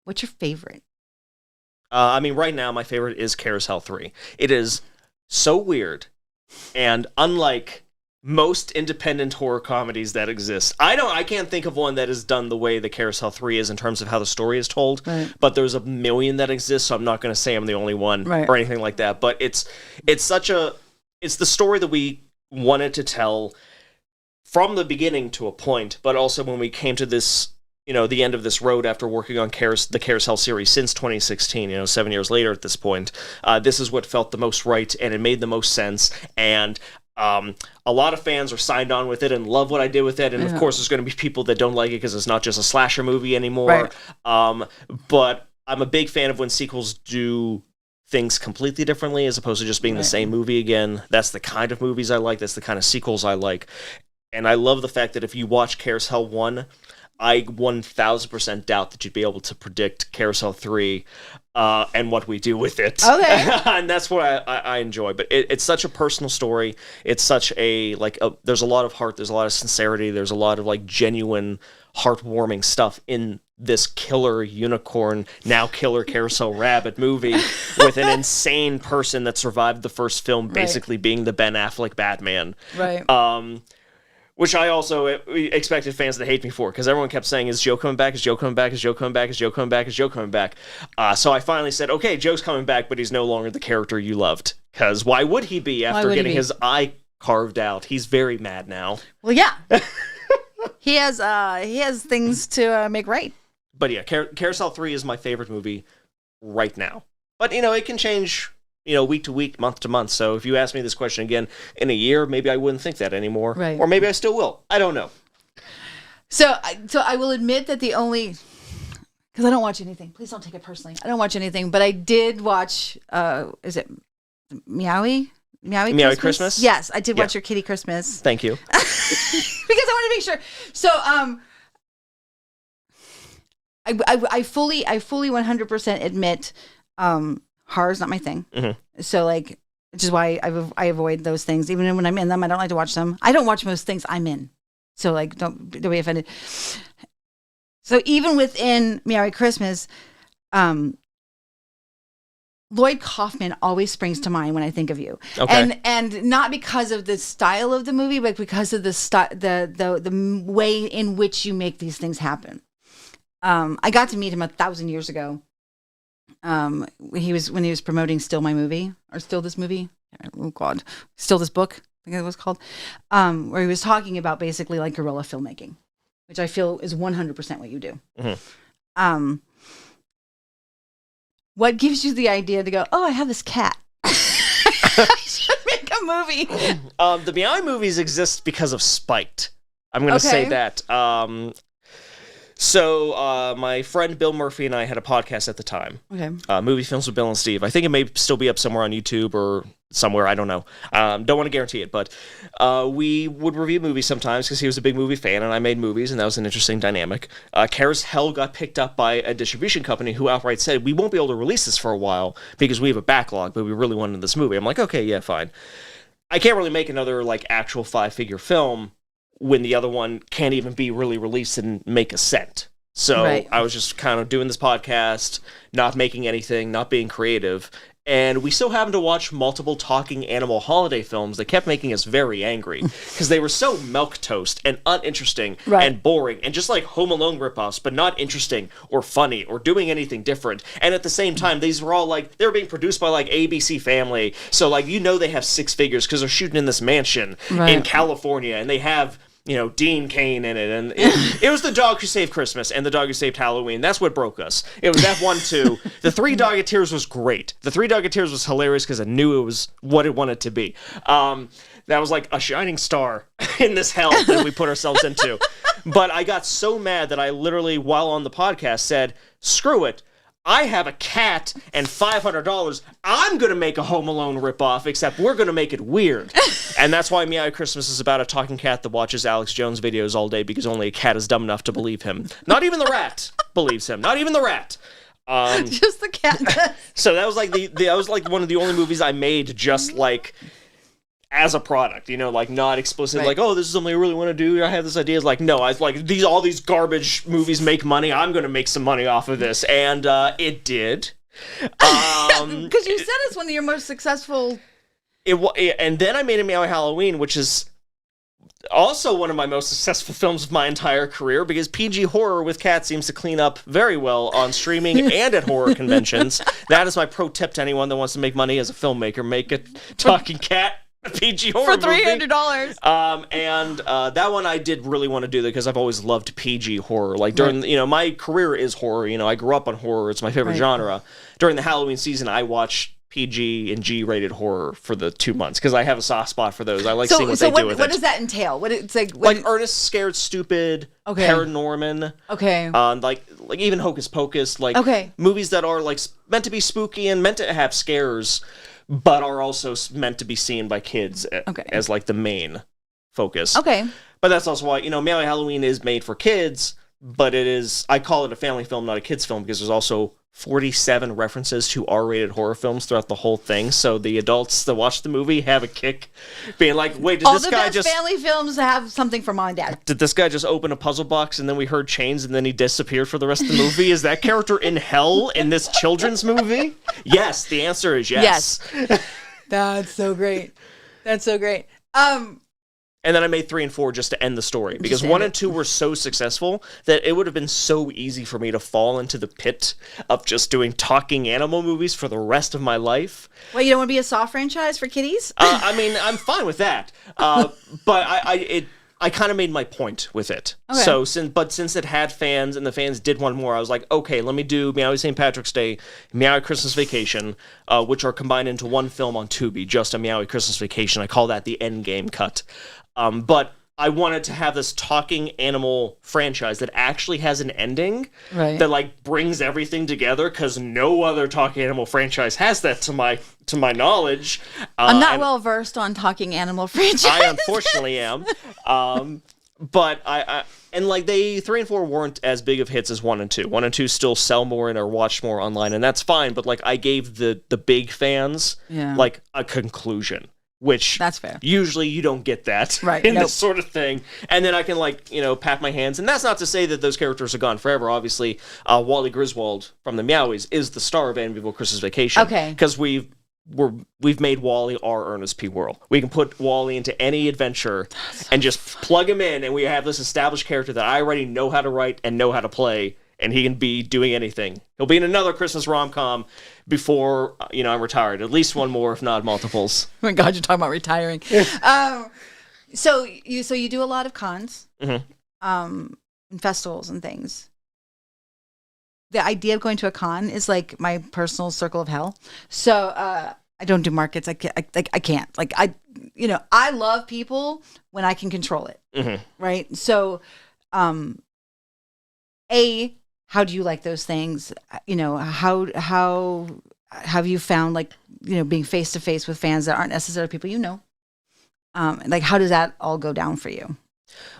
What's your favorite? Right now, my favorite is CarousHELL 3. It is so weird, and unlike most independent horror comedies that exist, I can't think of one that is done the way the CarousHELL 3 is in terms of how the story is told, but there's a million that exist, so I'm not going to say I'm the only one or anything like that, but it's the story that we wanted to tell from the beginning to a point, but also when we came to this, the end of this road after working on the CarousHELL series since 2016, 7 years later at this point, this is what felt the most right, and it made the most sense, and a lot of fans are signed on with it and love what I did with it, and of course there's going to be people that don't like it because it's not just a slasher movie anymore, but I'm a big fan of when sequels do things completely differently as opposed to just being the same movie again. That's the kind of movies I like, that's the kind of sequels I like, and I love the fact that if you watch CarousHELL 1, I 1,000% doubt that you'd be able to predict CarousHELL 3 and what we do with it. Okay. And that's what I enjoy. But it's such a personal story. It's such there's a lot of heart, there's a lot of sincerity, there's a lot of like genuine, heartwarming stuff in this killer unicorn, now killer carousel rabbit movie with an insane person that survived the first film basically being the Ben Affleck Batman. Right. Which I also expected fans to hate me for, because everyone kept saying, is Joe coming back? Is Joe coming back? Is Joe coming back? Is Joe coming back? Is Joe coming back? So I finally said, okay, Joe's coming back, but he's no longer the character you loved. Because why would he be after getting his eye carved out? He's very mad now. Well, yeah. He has things to make right. But yeah, CarousHELL 3 is my favorite movie right now. But, it can change, week to week, month to month. So if you ask me this question again in a year, maybe I wouldn't think that anymore. Right. Or maybe I still will. I don't know. So I will admit that the only, because I don't watch anything. Please don't take it personally. I don't watch anything, but I did watch. Is it Meowy Christmas? Yes, I did watch your Kitty Christmas. Thank you. Because I want to make sure. So I fully 100% admit horror is not my thing. Mm-hmm. So like, which is why I avoid those things. Even when I'm in them, I don't like to watch them. I don't watch most things I'm in. So like, don't be offended. So even within Meowy Christmas, Lloyd Kaufman always springs to mind when I think of you. Okay. And not because of the style of the movie, but because of the way in which you make these things happen. I got to meet him 1,000 years ago. When he was promoting Still My Movie, or Still This Movie. Oh God, Still This Book, I think it was called. Where he was talking about basically like guerrilla filmmaking, which I feel is 100% what you do. Mm-hmm. What gives you the idea to go, oh, I have this cat. I should make a movie. The Meowy movies exist because of spite. I'm going to say that. So my friend Bill Murphy and I had a podcast at the time. Okay. Movie Films with Bill and Steve. I think it may still be up somewhere on YouTube or somewhere. I don't know. Don't want to guarantee it, but we would review movies sometimes because he was a big movie fan and I made movies, and that was an interesting dynamic. CarousHELL got picked up by a distribution company who outright said, we won't be able to release this for a while because we have a backlog, but we really wanted this movie. I'm like, okay, yeah, fine. I can't really make another like actual 5-figure film when the other one can't even be really released and make a cent. So I was just kind of doing this podcast, not making anything, not being creative. And we still happened to watch multiple talking animal holiday films that kept making us very angry because they were so milquetoast and uninteresting and boring and just like Home Alone ripoffs, but not interesting or funny or doing anything different. And at the same time, these were all like, they were being produced by like ABC Family. So like, they have 6 figures because they're shooting in this mansion in California, and they have, Dean Cain in it, and it was The Dog Who Saved Christmas and The Dog Who Saved Halloween. That's what broke us. It was that one, too. The Three Doggeteers was great. The Three Doggeteers was hilarious because I knew it was what it wanted to be. That was like a shining star in this hell that we put ourselves into. But I got so mad that I literally, while on the podcast, said, screw it. I have a cat and $500. I'm going to make a Home Alone ripoff, except we're going to make it weird. And that's why Meowy Christmas is about a talking cat that watches Alex Jones videos all day because only a cat is dumb enough to believe him. Not even the rat believes him. Not even the rat. Just the cat. So that was like that was like one of the only movies I made just like as a product, like not explicit, like, oh, this is something I really want to do. I have this idea. It's like, no, I was like, all these garbage movies make money. I'm going to make some money off of this. And it did. Because you said it's one of your most successful. And then I made a Meowy Halloween, which is also one of my most successful films of my entire career because PG horror with cats seems to clean up very well on streaming and at horror conventions. That is my pro tip to anyone that wants to make money as a filmmaker. Make a talking cat. A PG horror for $300. And that one I did really want to do that because I've always loved PG horror. Like during, my career is horror. I grew up on horror. It's my favorite genre. During the Halloween season, I watched PG and G-rated horror for the 2 months because I have a soft spot for those. I like seeing what they do with it. What does that entail? What it's like Ernest Scared Stupid, Paranorman, like even Hocus Pocus, like movies that are like meant to be spooky and meant to have scares, but are also meant to be seen by kids as like the main focus. Okay. But that's also why, Meowy Halloween is made for kids, but I call it a family film, not a kid's film, because there's also 47 references to R-rated horror films throughout the whole thing, so the adults that watch the movie have a kick being like, wait, did this guy just... All the best family films have something for Mom and Dad. Did this guy just open a puzzle box and then we heard chains and then he disappeared for the rest of the movie? Is that character in hell in this children's movie? Yes, the answer is yes. That's so great. That's so great. And then I made 3 and 4 just to end the story because 1 and 2 were so successful that it would have been so easy for me to fall into the pit of just doing talking animal movies for the rest of my life. Well, you don't want to be a Saw franchise for kitties? I mean, I'm fine with that. But I kind of made my point with it. Okay. So since it had fans and the fans did want more, I was like, okay, let me do Meowy St. Patrick's Day, Meowy Christmas Vacation, which are combined into one film on Tubi, just a Meowy Christmas Vacation. I call that the Endgame cut. But I wanted to have this talking animal franchise that actually has an ending that like brings everything together, because no other talking animal franchise has that to my knowledge. I'm not well versed on talking animal franchises. I unfortunately am. But I and like 3 and 4 weren't as big of hits as 1 and 2. 1 and 2 still sell more and are watched more online, and that's fine. But like I gave the big fans like a conclusion. Which that's fair. Usually you don't get that in this sort of thing. And then I can pat my hands. And that's not to say that those characters are gone forever. Obviously, Wally Griswold from the Meowies is the star of Amityville Christmas Vacation. Okay. Because we've made Wally our Ernest P. Worrell. We can put Wally into any adventure and just plug him in, and we have this established character that I already know how to write and know how to play, and he can be doing anything. He'll be in another Christmas rom-com before I'm retired. At least one more, if not multiples. Oh my God, you're talking about retiring. So you do a lot of cons, and festivals and things. The idea of going to a con is like my personal circle of hell. So I don't do markets. I can't. Like I love people when I can control it. Right. So, how do you like those things? How have you found being face to face with fans that aren't necessarily people like how does that all go down for you?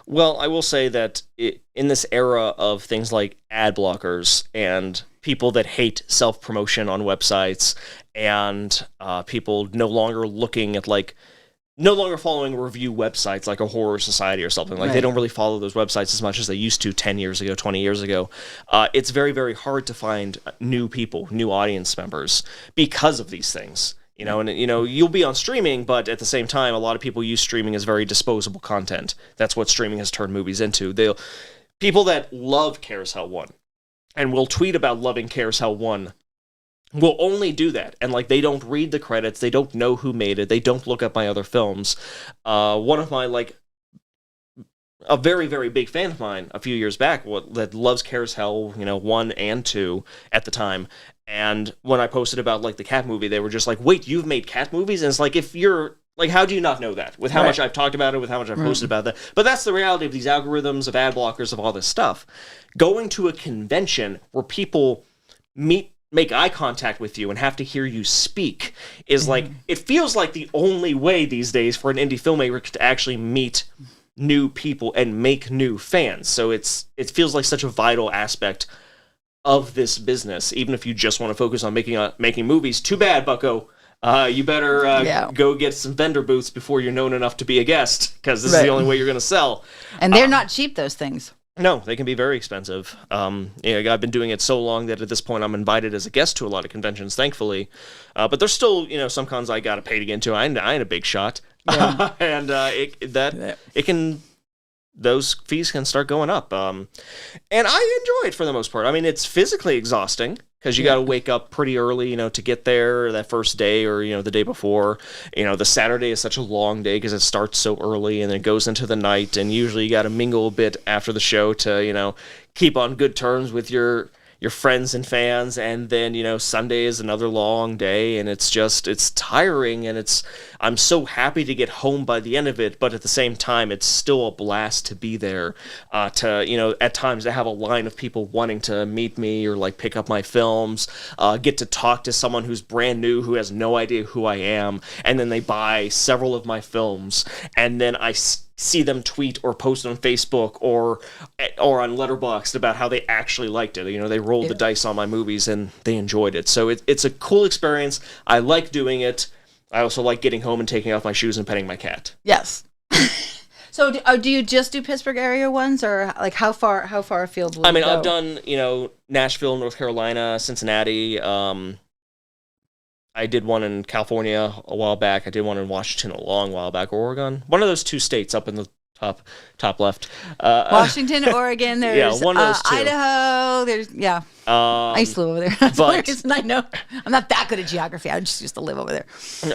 Well, I will say that in this era of things like ad blockers and people that hate self-promotion on websites and people no longer following review websites like a Horror Society or something. Like they don't really follow those websites as much as they used to 10 years ago, 20 years ago. It's very, very hard to find new people, new audience members because of these things. You'll be on streaming, but at the same time, a lot of people use streaming as very disposable content. That's what streaming has turned movies into. People that love CarousHELL 1 and will tweet about loving CarousHELL 1 will only do that, and they don't read the credits, they don't know who made it, they don't look up my other films. One of my a very, very big fan of mine a few years back that loves CarousHELL 1 and 2 at the time, and when I posted about the cat movie, they were just like, wait, you've made cat movies? And it's like, if you're how do you not know that? With how much I've talked about it, with how much I've posted about that. But that's the reality of these algorithms, of ad blockers, of all this stuff. Going to a convention where people make eye contact with you and have to hear you speak is it feels like the only way these days for an indie filmmaker to actually meet new people and make new fans. So it feels like such a vital aspect of this business, even if you just want to focus on making movies. Too bad, bucko. You better go get some vendor booths before you're known enough to be a guest, because this is the only way you're going to sell. And they're not cheap, those things. No, they can be very expensive. I've been doing it so long that at this point I'm invited as a guest to a lot of conventions, thankfully. But there's still, some cons I got to pay to get into. I ain't a big shot, and those fees can start going up. And I enjoy it for the most part. I mean, it's physically exhausting because you got to wake up pretty early, to get there that first day or, the day before. The Saturday is such a long day because it starts so early and then it goes into the night. And usually you got to mingle a bit after the show to, keep on good terms with your friends and fans. And then, Sunday is another long day and it's tiring. And I'm so happy to get home by the end of it. But at the same time, it's still a blast to be there, at times to have a line of people wanting to meet me or pick up my films, get to talk to someone who's brand new, who has no idea who I am. And then they buy several of my films. And then I see them tweet or post on Facebook or on Letterboxd about how they actually liked it. They rolled the dice on my movies and they enjoyed it. So it's a cool experience. I like doing it. I also like getting home and taking off my shoes and petting my cat. Yes. So do you just do Pittsburgh area ones, or how far afield will you go? I've done, Nashville, North Carolina, Cincinnati. I did one in California a while back. I did one in Washington a long while back, or Oregon. One of those two states up in the top left. Washington, Oregon. There's one of those two. Idaho. I used to live over there. That's the only reason I know. I'm not that good at geography. I just used to live over there.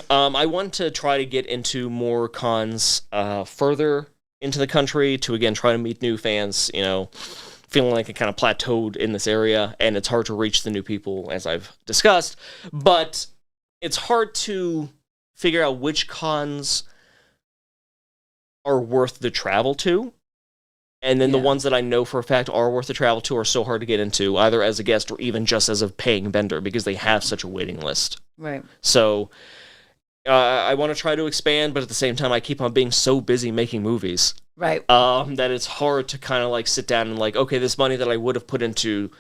I want to try to get into more cons further into the country to, again, try to meet new fans, feeling like it kind of plateaued in this area, and it's hard to reach the new people, as I've discussed. But it's hard to figure out which cons are worth the travel to. And then the ones that I know for a fact are worth the travel to are so hard to get into, either as a guest or even just as a paying vendor, because they have such a waiting list. Right. So I want to try to expand, but at the same time, I keep on being so busy making movies. Right. That it's hard to kind of like sit down and like, okay, this money that I would have put into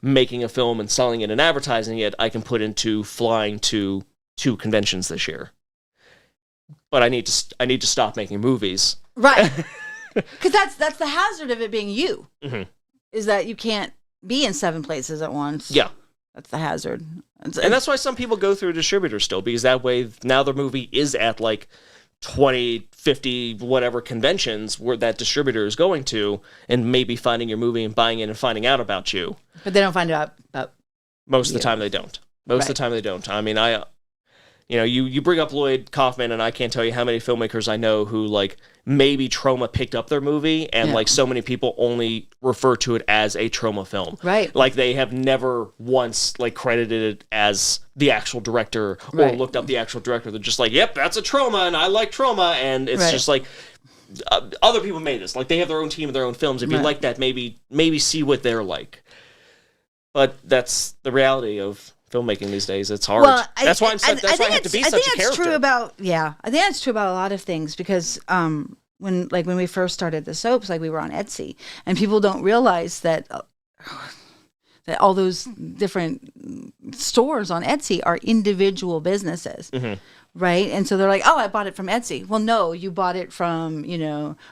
making a film and selling it and advertising it, I can put into flying to 2 conventions this year. But I need to stop making movies. Right. Because that's the hazard of it being you, is that you can't be in 7 places at once. Yeah. That's the hazard. And that's why some people go through a distributor still, because that way now their movie is at like 20, 50, whatever conventions where that distributor is going to, and maybe finding your movie and buying it and finding out about you. But they don't find out about Most of the time they don't. Most of the time they don't. I mean, you bring up Lloyd Kaufman, and I can't tell you how many filmmakers I know who, like, maybe Troma picked up their movie, and, like, so many people only refer to it as a Troma film. Right. Like, they have never once, like, credited it as the actual director or looked up the actual director. They're just like, yep, that's a Troma, and I like Troma, and it's just like, other people made this. Like, they have their own team and their own films. If you like that, maybe see what they're like. But that's the reality of filmmaking these days. It's hard. Well, that's why I have to be such a character. I think that's true about a lot of things, because when we first started the soaps, like, we were on Etsy, and people don't realize that all those different stores on Etsy are individual businesses. Right? And so they're like, oh, I bought it from Etsy. Well, no, you bought it from,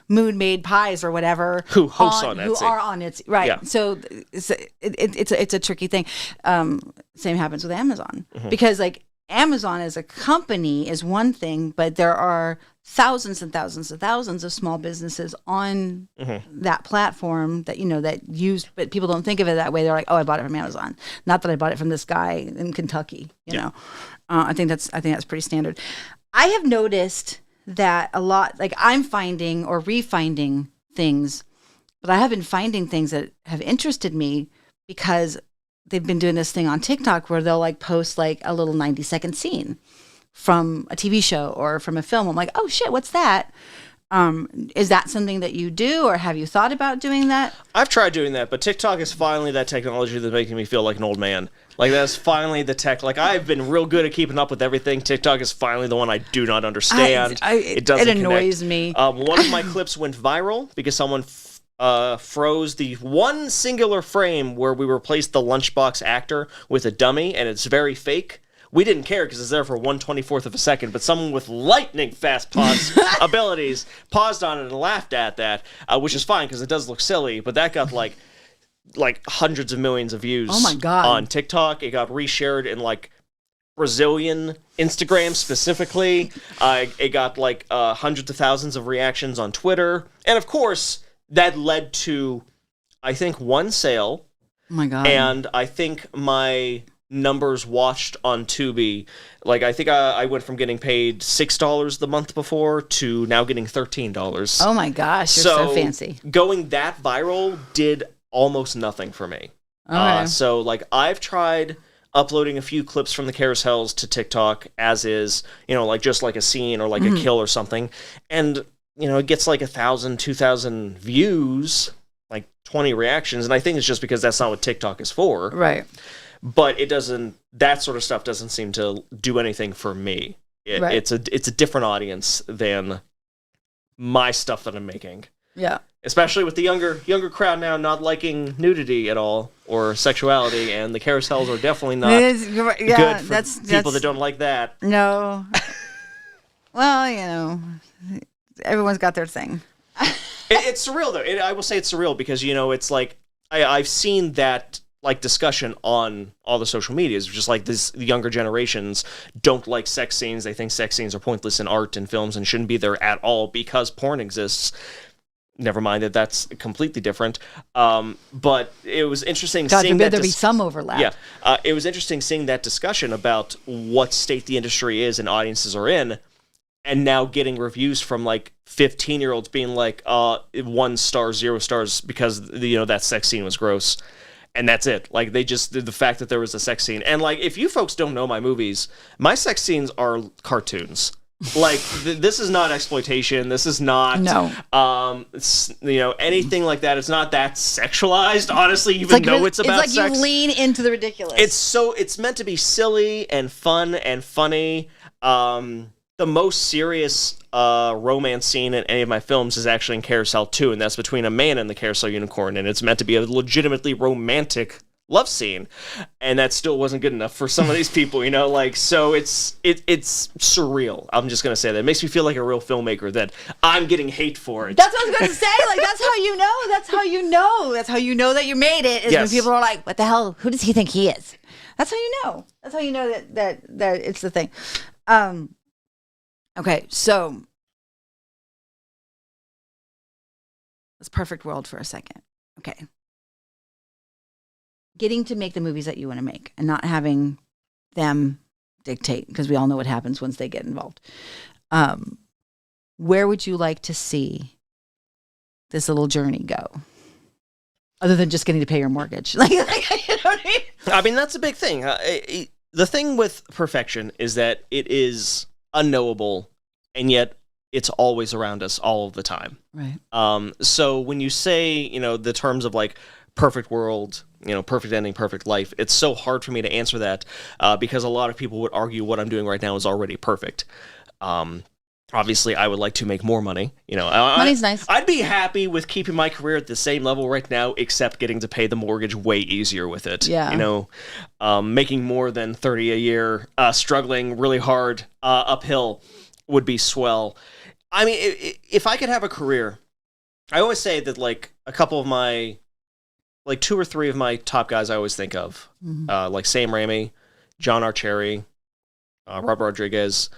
Moon Made Pies or whatever. Who hosts on Etsy. Who are on Etsy. Right. Yeah. So it's a tricky thing. Same happens with Amazon. Because, like, Amazon as a company is one thing, but there are thousands and thousands and thousands of small businesses on that platform that, that use, but people don't think of it that way. They're like, oh, I bought it from Amazon. Not that I bought it from this guy in Kentucky, you know. I think that's pretty standard. I have noticed that a lot, like, I'm finding or refinding things, but I have been finding things that have interested me because they've been doing this thing on TikTok where they'll, like, post, like, a little 90-second scene from a TV show or from a film. I'm like, oh shit, what's that? Is that something that you do, or have you thought about doing that? I've tried doing that, but TikTok is finally that technology that's making me feel like an old man. Like, that's finally the tech. Like, I've been real good at keeping up with everything. TikTok is finally the one I do not understand. It annoys me. One of my clips went viral because someone froze the one singular frame where we replaced the lunchbox actor with a dummy, and it's very fake. We didn't care because it's there for 1/24th of a second, but someone with lightning fast pause abilities paused on it and laughed at that, which is fine because it does look silly, but that got like hundreds of millions of views on TikTok. It got reshared in, like, Brazilian Instagram specifically. It got like hundreds of thousands of reactions on Twitter. And of course, that led to, I think, one sale. Oh my God. And I think my numbers watched on Tubi, like, I think I went from getting paid $6 the month before to now getting $13. Oh my gosh, you're so fancy. Going that viral did almost nothing for me. Okay. So, like, I've tried uploading a few clips from the carousels to TikTok as is, like, just like a scene or like a kill or something. And, it gets like 1,000, 2,000 views, like 20 reactions. And I think it's just because that's not what TikTok is for. Right. But that sort of stuff doesn't seem to do anything for me. It's a different audience than my stuff that I'm making. Yeah. Especially with the younger crowd now not liking nudity at all or sexuality, and the carousels are definitely not good for people that don't like that. No. Well, everyone's got their thing. It's surreal, though. I will say it's surreal because, it's like I've seen that, like, discussion on all the social medias, just like the younger generations don't like sex scenes. They think sex scenes are pointless in art and films and shouldn't be there at all because porn exists. Never mind that that's completely different. But it was interesting seeing that. There'd be some overlap. Yeah. It was interesting seeing that discussion about what state the industry is and audiences are in. and now getting reviews from like 15-year-olds being like 1 star, 0 stars because that sex scene was gross. And that's it. Like, they just did the fact that there was a sex scene. And like, if you folks don't know my movies, my sex scenes are cartoons. Like, this is not exploitation. This is not anything like that. It's not that sexualized, honestly, even though it's about sex. It's like you lean into the ridiculous. It's meant to be silly and fun and funny. The most serious romance scene in any of my films is actually in CarousHELL 2, and that's between a man and the carousel unicorn, and it's meant to be a legitimately romantic love scene, and that still wasn't good enough for some of these people, so it's surreal. I'm just gonna say that. It makes me feel like a real filmmaker that I'm getting hate for it. That's what I was gonna say. Like, that's how you know that you made it, is when people are like, what the hell, who does he think he is? That's how you know that it's the thing. Okay, so let's perfect world for a second. Okay. Getting to make the movies that you want to make and not having them dictate, because we all know what happens once they get involved. Where would you like to see this little journey go? Other than just getting to pay your mortgage. Like, you know what I mean? I mean, that's a big thing. The thing with perfection is that it is unknowable, and yet it's always around us all of the time. Right. So when you say, the terms of like perfect world, perfect ending, perfect life, it's so hard for me to answer that because a lot of people would argue what I'm doing right now is already perfect. Obviously, I would like to make more money. Money's nice. I'd be happy with keeping my career at the same level right now, except getting to pay the mortgage way easier with it. Yeah. Making more than 30 a year, struggling really hard uphill would be swell. I mean, if I could have a career, I always say that like a couple of my, like 2 or 3 of my top guys I always think of, like Sam Raimi, John Arcieri, Robert Rodriguez,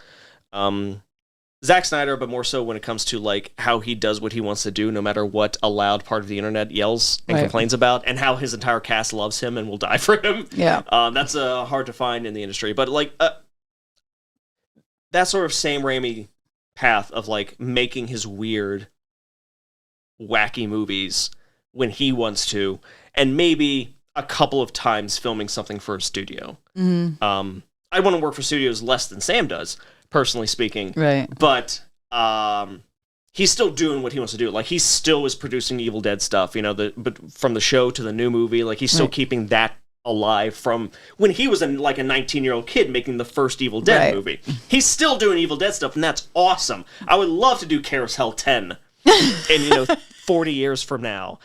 Zack Snyder, but more so when it comes to like how he does what he wants to do, no matter what a loud part of the internet yells and complains about, and how his entire cast loves him and will die for him. Yeah, that's hard to find in the industry. But like that sort of Sam Raimi path of like making his weird, wacky movies when he wants to, and maybe a couple of times filming something for a studio. I want to work for studios less than Sam does, personally speaking. Right. But he's still doing what he wants to do. Like, he still is producing Evil Dead stuff, but from the show to the new movie, like, he's still keeping that alive from when he was a 19-year-old kid making the first Evil Dead movie. He's still doing Evil Dead stuff, and that's awesome. I would love to do CarousHELL 10 in, 40 years from now.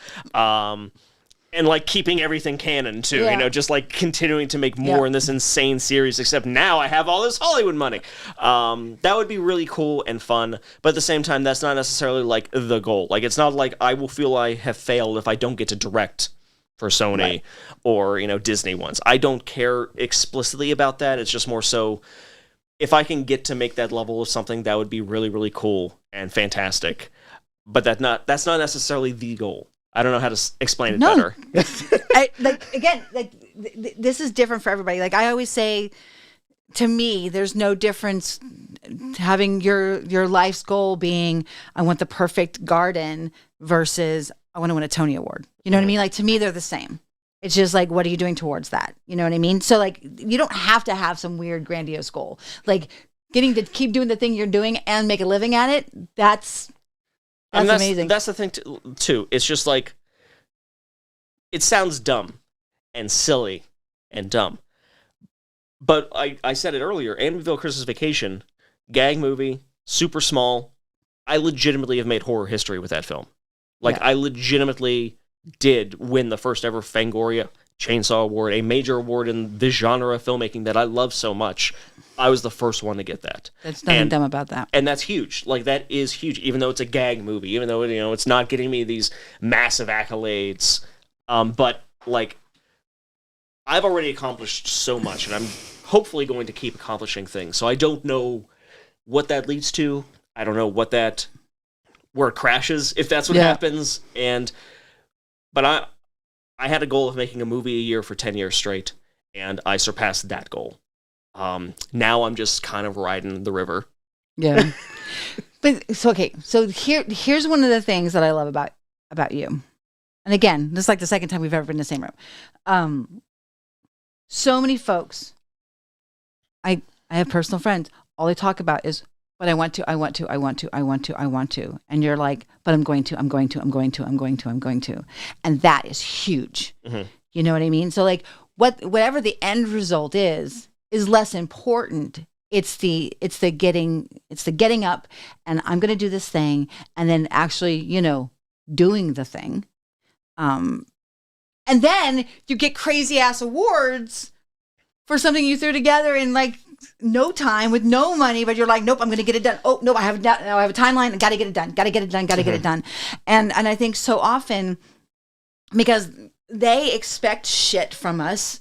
And like keeping everything canon too, just like continuing to make more in this insane series, except now I have all this Hollywood money. That would be really cool and fun, but at the same time, that's not necessarily like the goal. Like, it's not like I will feel I have failed if I don't get to direct for Sony or, Disney ones. I don't care explicitly about that. It's just more so if I can get to make that level of something, that would be really, really cool and fantastic. But that's not necessarily the goal. I don't know how to explain it better. This is different for everybody. Like, I always say, to me, there's no difference having your life's goal being, I want the perfect garden versus I want to win a Tony Award. You know what I mean? Like, to me, they're the same. It's just like, what are you doing towards that? You know what I mean? So like, you don't have to have some weird grandiose goal. Like, getting to keep doing the thing you're doing and make a living at it, that's amazing. That's the thing too. It's just like, it sounds dumb and silly and dumb. But I said it earlier, Amityville Christmas Vacation, gag movie, super small. I legitimately have made horror history with that film. Like, I legitimately did win the first ever Fangoria Chainsaw Award, a major award in the genre of filmmaking that I love so much. I was the first one to get that. There's nothing dumb about that. And that's huge. Like, that is huge, even though it's a gag movie, even though, it's not getting me these massive accolades. But, like, I've already accomplished so much, and I'm hopefully going to keep accomplishing things. So I don't know what that leads to. I don't know where it crashes, if that's what happens. But I had a goal of making a movie a year for 10 years straight, and I surpassed that goal. Now I'm just kind of riding the river. Yeah. But so okay, so here's one of the things that I love about you. And again, this is like the second time we've ever been in the same room. So many folks, I have personal friends, all they talk about is, but I want to. And you're like, but I'm going to. And that is huge. Mm-hmm. You know what I mean? So like whatever the end result is less important. It's the getting up and I'm going to do this thing and then actually, doing the thing. And then you get crazy ass awards for something you threw together in like no time with no money, but you're like, nope, I'm going to get it done. Oh no, I have a timeline. Got to get it done. Got to get it done. And I think so often because they expect shit from us,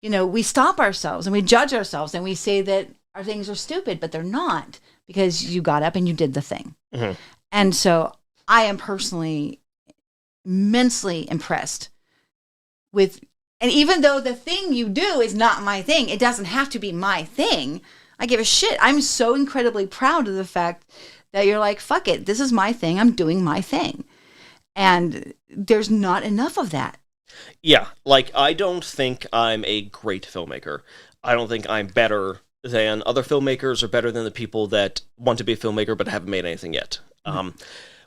we stop ourselves and we judge ourselves and we say that our things are stupid, but they're not because you got up and you did the thing. Mm-hmm. And so I am personally immensely impressed with, and even though the thing you do is not my thing, it doesn't have to be my thing. I give a shit. I'm so incredibly proud of the fact that you're like, fuck it. This is my thing. I'm doing my thing. And there's not enough of that. Yeah. Like, I don't think I'm a great filmmaker. I don't think I'm better than other filmmakers or better than the people that want to be a filmmaker but haven't made anything yet. Mm-hmm.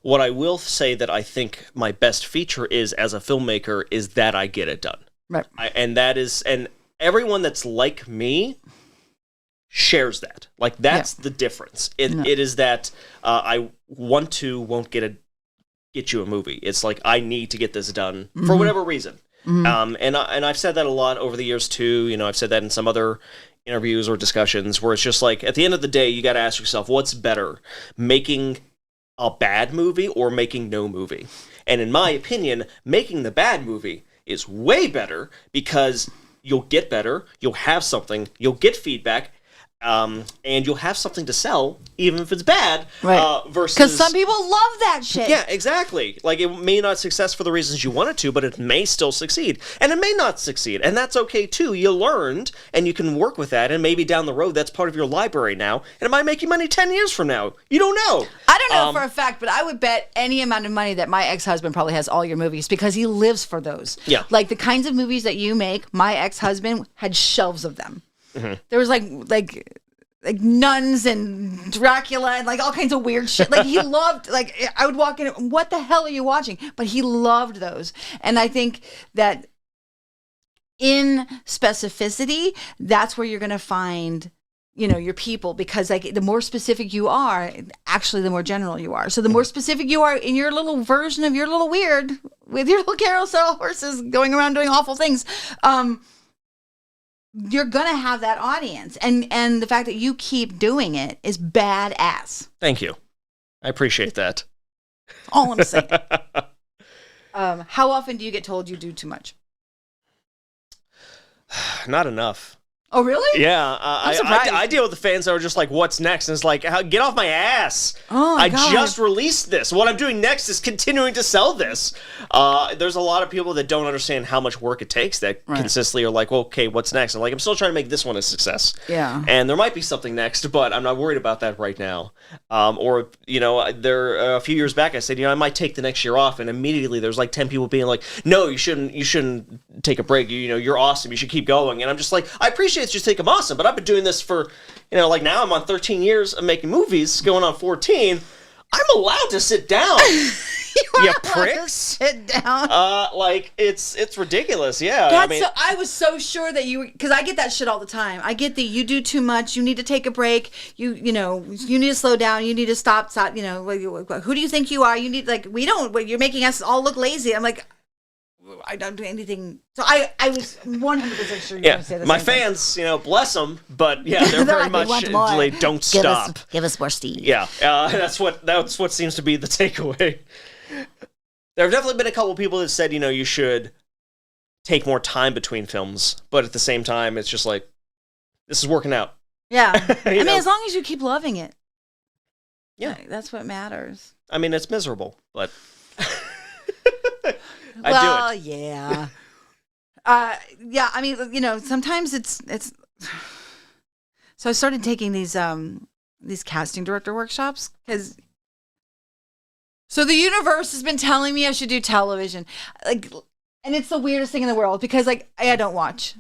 What I will say that I think my best feature is as a filmmaker is that I get it done. Right. And everyone that's like me shares that. Like, that's the difference. It is that I won't get you a movie. It's like, I need to get this done for whatever reason. Mm-hmm. And I've said that a lot over the years too. I've said that in some other interviews or discussions where it's just like, at the end of the day, you got to ask yourself, what's better, making a bad movie or making no movie? And in my opinion, making the bad movie is way better because you'll get better, you'll have something, you'll get feedback, and you'll have something to sell, even if it's bad. Right. Versus, because some people love that shit. Yeah, exactly. Like, it may not success for the reasons you want it to, but it may still succeed, and it may not succeed, and that's okay too. You learned, and you can work with that, and maybe down the road that's part of your library now, and it might make you money 10 years from now. You don't know. I don't know for a fact, but I would bet any amount of money that my ex-husband probably has all your movies because he lives for those. Yeah. Like the kinds of movies that you make, my ex-husband had shelves of them. Mm-hmm. There was like nuns and Dracula and like all kinds of weird shit. Like he loved, like I would walk in, what the hell are you watching? But he loved those. And I think that in specificity, that's where you're going to find, your people, because like the more specific you are, actually the more general you are. So the more specific you are in your little version of your little weird with your little carousel horses going around doing awful things, you're gonna have that audience, and the fact that you keep doing it is badass. Thank you, I appreciate that. All I'm saying. How often do you get told you do too much? Not enough. Oh, really? Yeah. I'm surprised. I deal with the fans that are just like, what's next? And it's like, get off my ass. Oh, I God. just released this. What I'm doing next is continuing to sell this. There's a lot of people that don't understand how much work it takes that consistently are like, well, okay, what's next? I'm like, I'm still trying to make this one a success. Yeah. And there might be something next, but I'm not worried about that right now. A few years back, I said, I might take the next year off. And immediately there's like 10 people being like, no, you shouldn't take a break. You're awesome. You should keep going. And I'm just like, I appreciate you think I'm awesome, but I've been doing this for, like now I'm on 13 years of making movies, going on 14. I'm allowed to sit down. You pricks. Sit down. It's ridiculous. Yeah. I was so sure that because I get that shit all the time. I get you do too much. You need to take a break. You need to slow down. You need to stop. Who do you think you are? You need you're making us all look lazy. I'm like, I don't do anything. So I was 100% sure you were going to say the my same fans, bless them, but yeah, they're very much they don't stop. Give us more Steve. Yeah, that's what seems to be the takeaway. There have definitely been a couple people that said, you should take more time between films, but at the same time, it's just like, this is working out. Yeah, as long as you keep loving it. Yeah, that's what matters. It's miserable, but. Well, yeah. Sometimes it's. So I started taking these these casting director workshops because. So the universe has been telling me I should do television, like, and it's the weirdest thing in the world because like I don't watch.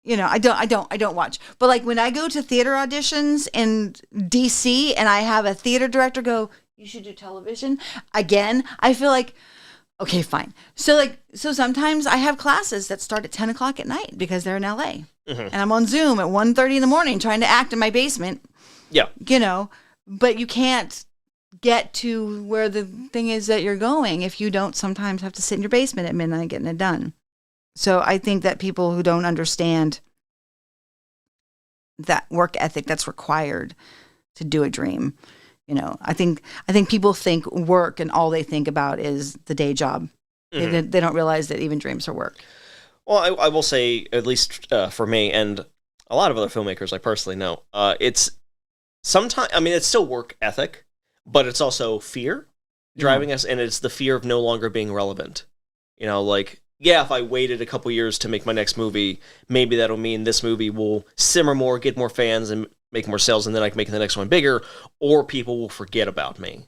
I don't watch. But like when I go to theater auditions in DC and I have a theater director go, you should do television again, I feel like, okay, fine. So sometimes I have classes that start at 10 o'clock at night because they're in LA and I'm on Zoom at 1:30 in the morning trying to act in my basement. Yeah. But you can't get to where the thing is that you're going if you don't sometimes have to sit in your basement at midnight getting it done. So I think that people who don't understand that work ethic that's required to do a dream, I think people think work and all they think about is the day job. Mm-hmm. They don't realize that even dreams are work. Well, I will say, at least for me and a lot of other filmmakers I personally know, it's sometimes, it's still work ethic, but it's also fear driving us, and it's the fear of no longer being relevant. If I waited a couple years to make my next movie, maybe that'll mean this movie will simmer more, get more fans, and make more sales, and then I can make the next one bigger, or people will forget about me.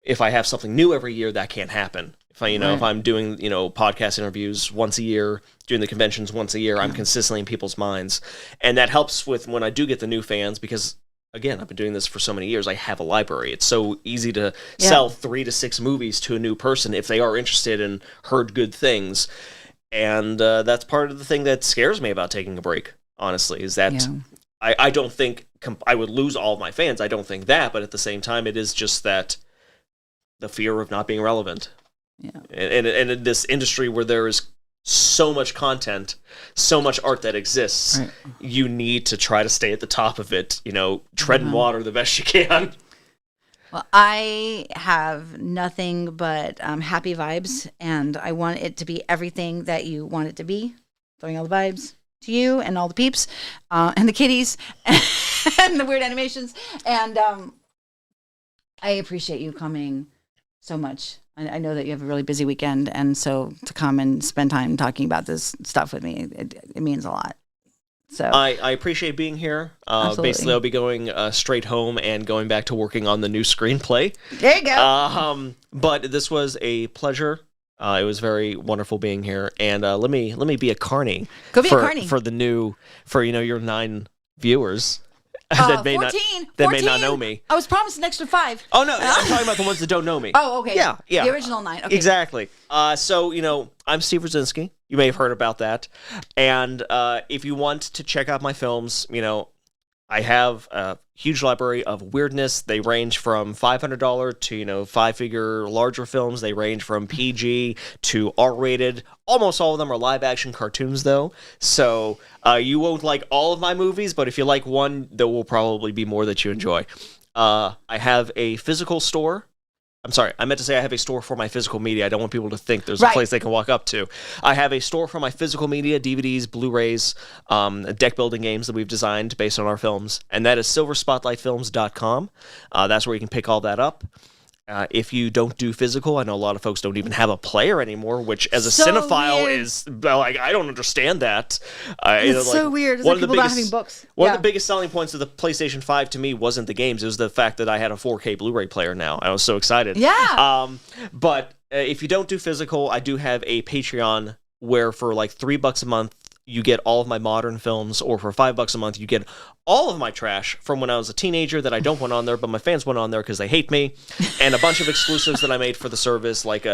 If I have something new every year, that can't happen. If I'm doing, podcast interviews once a year, doing the conventions once a year, I'm consistently in people's minds. And that helps with when I do get the new fans because, again, I've been doing this for so many years. I have a library. It's so easy to sell 3 to 6 movies to a new person if they are interested and heard good things. And that's part of the thing that scares me about taking a break, honestly, is that I don't think I would lose all of my fans. I don't think that. But at the same time, it is just that the fear of not being relevant. Yeah. And in this industry where there is so much content, so much art that exists, you need to try to stay at the top of it, treading water the best you can. Well, I have nothing but happy vibes, and I want it to be everything that you want it to be. Throwing all the vibes to you and all the peeps and the kitties and the weird animations. And I appreciate you coming so much. I know that you have a really busy weekend, and so to come and spend time talking about this stuff with me, it means a lot. So I appreciate being here. Basically, I'll be going straight home and going back to working on the new screenplay. There you go. But this was a pleasure. It was very wonderful being here, and let me be a carny. Go be a carny for the new your 9 viewers. 14. That may not know me. I was promised an extra 5. Oh, no. I'm talking about the ones that don't know me. Oh, okay. Yeah. The original 9. Okay. Exactly. So, I'm Steve Rudzinski. You may have heard about that. And if you want to check out my films, I have a huge library of weirdness. They range from $500 to, 5-figure larger films. They range from PG to R-rated. Almost all of them are live-action cartoons, though. So you won't like all of my movies, but if you like one, there will probably be more that you enjoy. I have a physical store. I'm sorry, I meant to say I have a store for my physical media. I don't want people to think there's a place they can walk up to. I have a store for my physical media, DVDs, Blu-rays, deck building games that we've designed based on our films, and that is silverspotlightfilms.com. That's where you can pick all that up. If you don't do physical, I know a lot of folks don't even have a player anymore, which as a cinephile is like, I don't understand that. It's so weird. It's like people not having books. One of the biggest selling points of the PlayStation 5 to me wasn't the games. It was the fact that I had a 4K Blu-ray player now. I was so excited. Yeah. But if you don't do physical, I do have a Patreon where for like $3 a month, you get all of my modern films, or for $5 a month, you get all of my trash from when I was a teenager that I don't want on there, but my fans want on there because they hate me, and a bunch of exclusives that I made for the service, like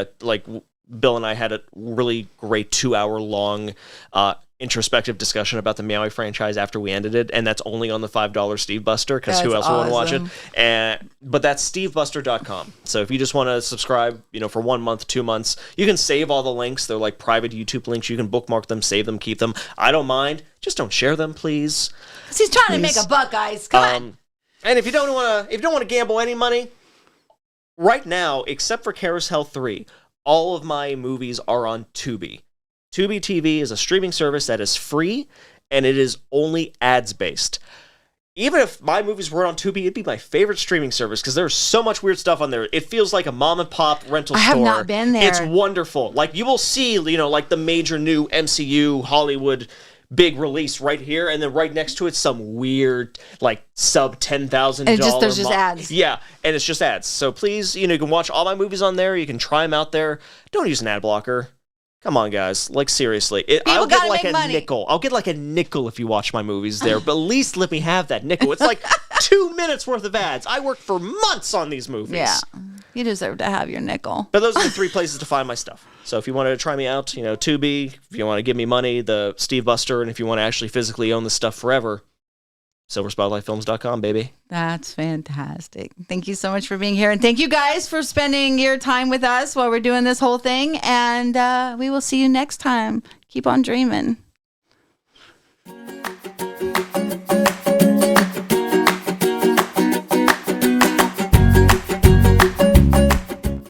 Bill and I had a really great 2-hour-long introspective discussion about the Meowy franchise after we ended it, and that's only on the $5 Steve Buster, because who else would want to watch it? But that's stevebuster.com. So if you just want to subscribe, for 1 month, 2 months, you can save all the links. They're like private YouTube links. You can bookmark them, save them, keep them. I don't mind. Just don't share them, please. He's trying to make a buck, guys. Come on. And if you don't want to gamble any money, right now, except for CarousHELL 3, all of my movies are on Tubi. Tubi TV is a streaming service that is free, and it is only ads-based. Even if my movies were on Tubi, it'd be my favorite streaming service because there's so much weird stuff on there. It feels like a mom-and-pop rental store. I have not been there. It's wonderful. Like, you will see, like the major new MCU Hollywood big release right here, and then right next to it some weird like sub $10,000. And there's just ads. Yeah, and it's just ads. So please, you can watch all my movies on there. You can try them out there. Don't use an ad blocker. Come on, guys. Like, seriously. I'll get like a nickel. I'll get like a nickel if you watch my movies there, but at least let me have that nickel. It's like 2 minutes worth of ads. I worked for months on these movies. Yeah. You deserve to have your nickel. But those are the 3 places to find my stuff. So if you want to try me out, Tubi, if you want to give me money, the Steve Buster, and if you want to actually physically own the stuff forever, silverspotlightfilms.com, baby. That's fantastic. Thank you so much for being here. And thank you guys for spending your time with us while we're doing this whole thing. And we will see you next time. Keep on dreaming.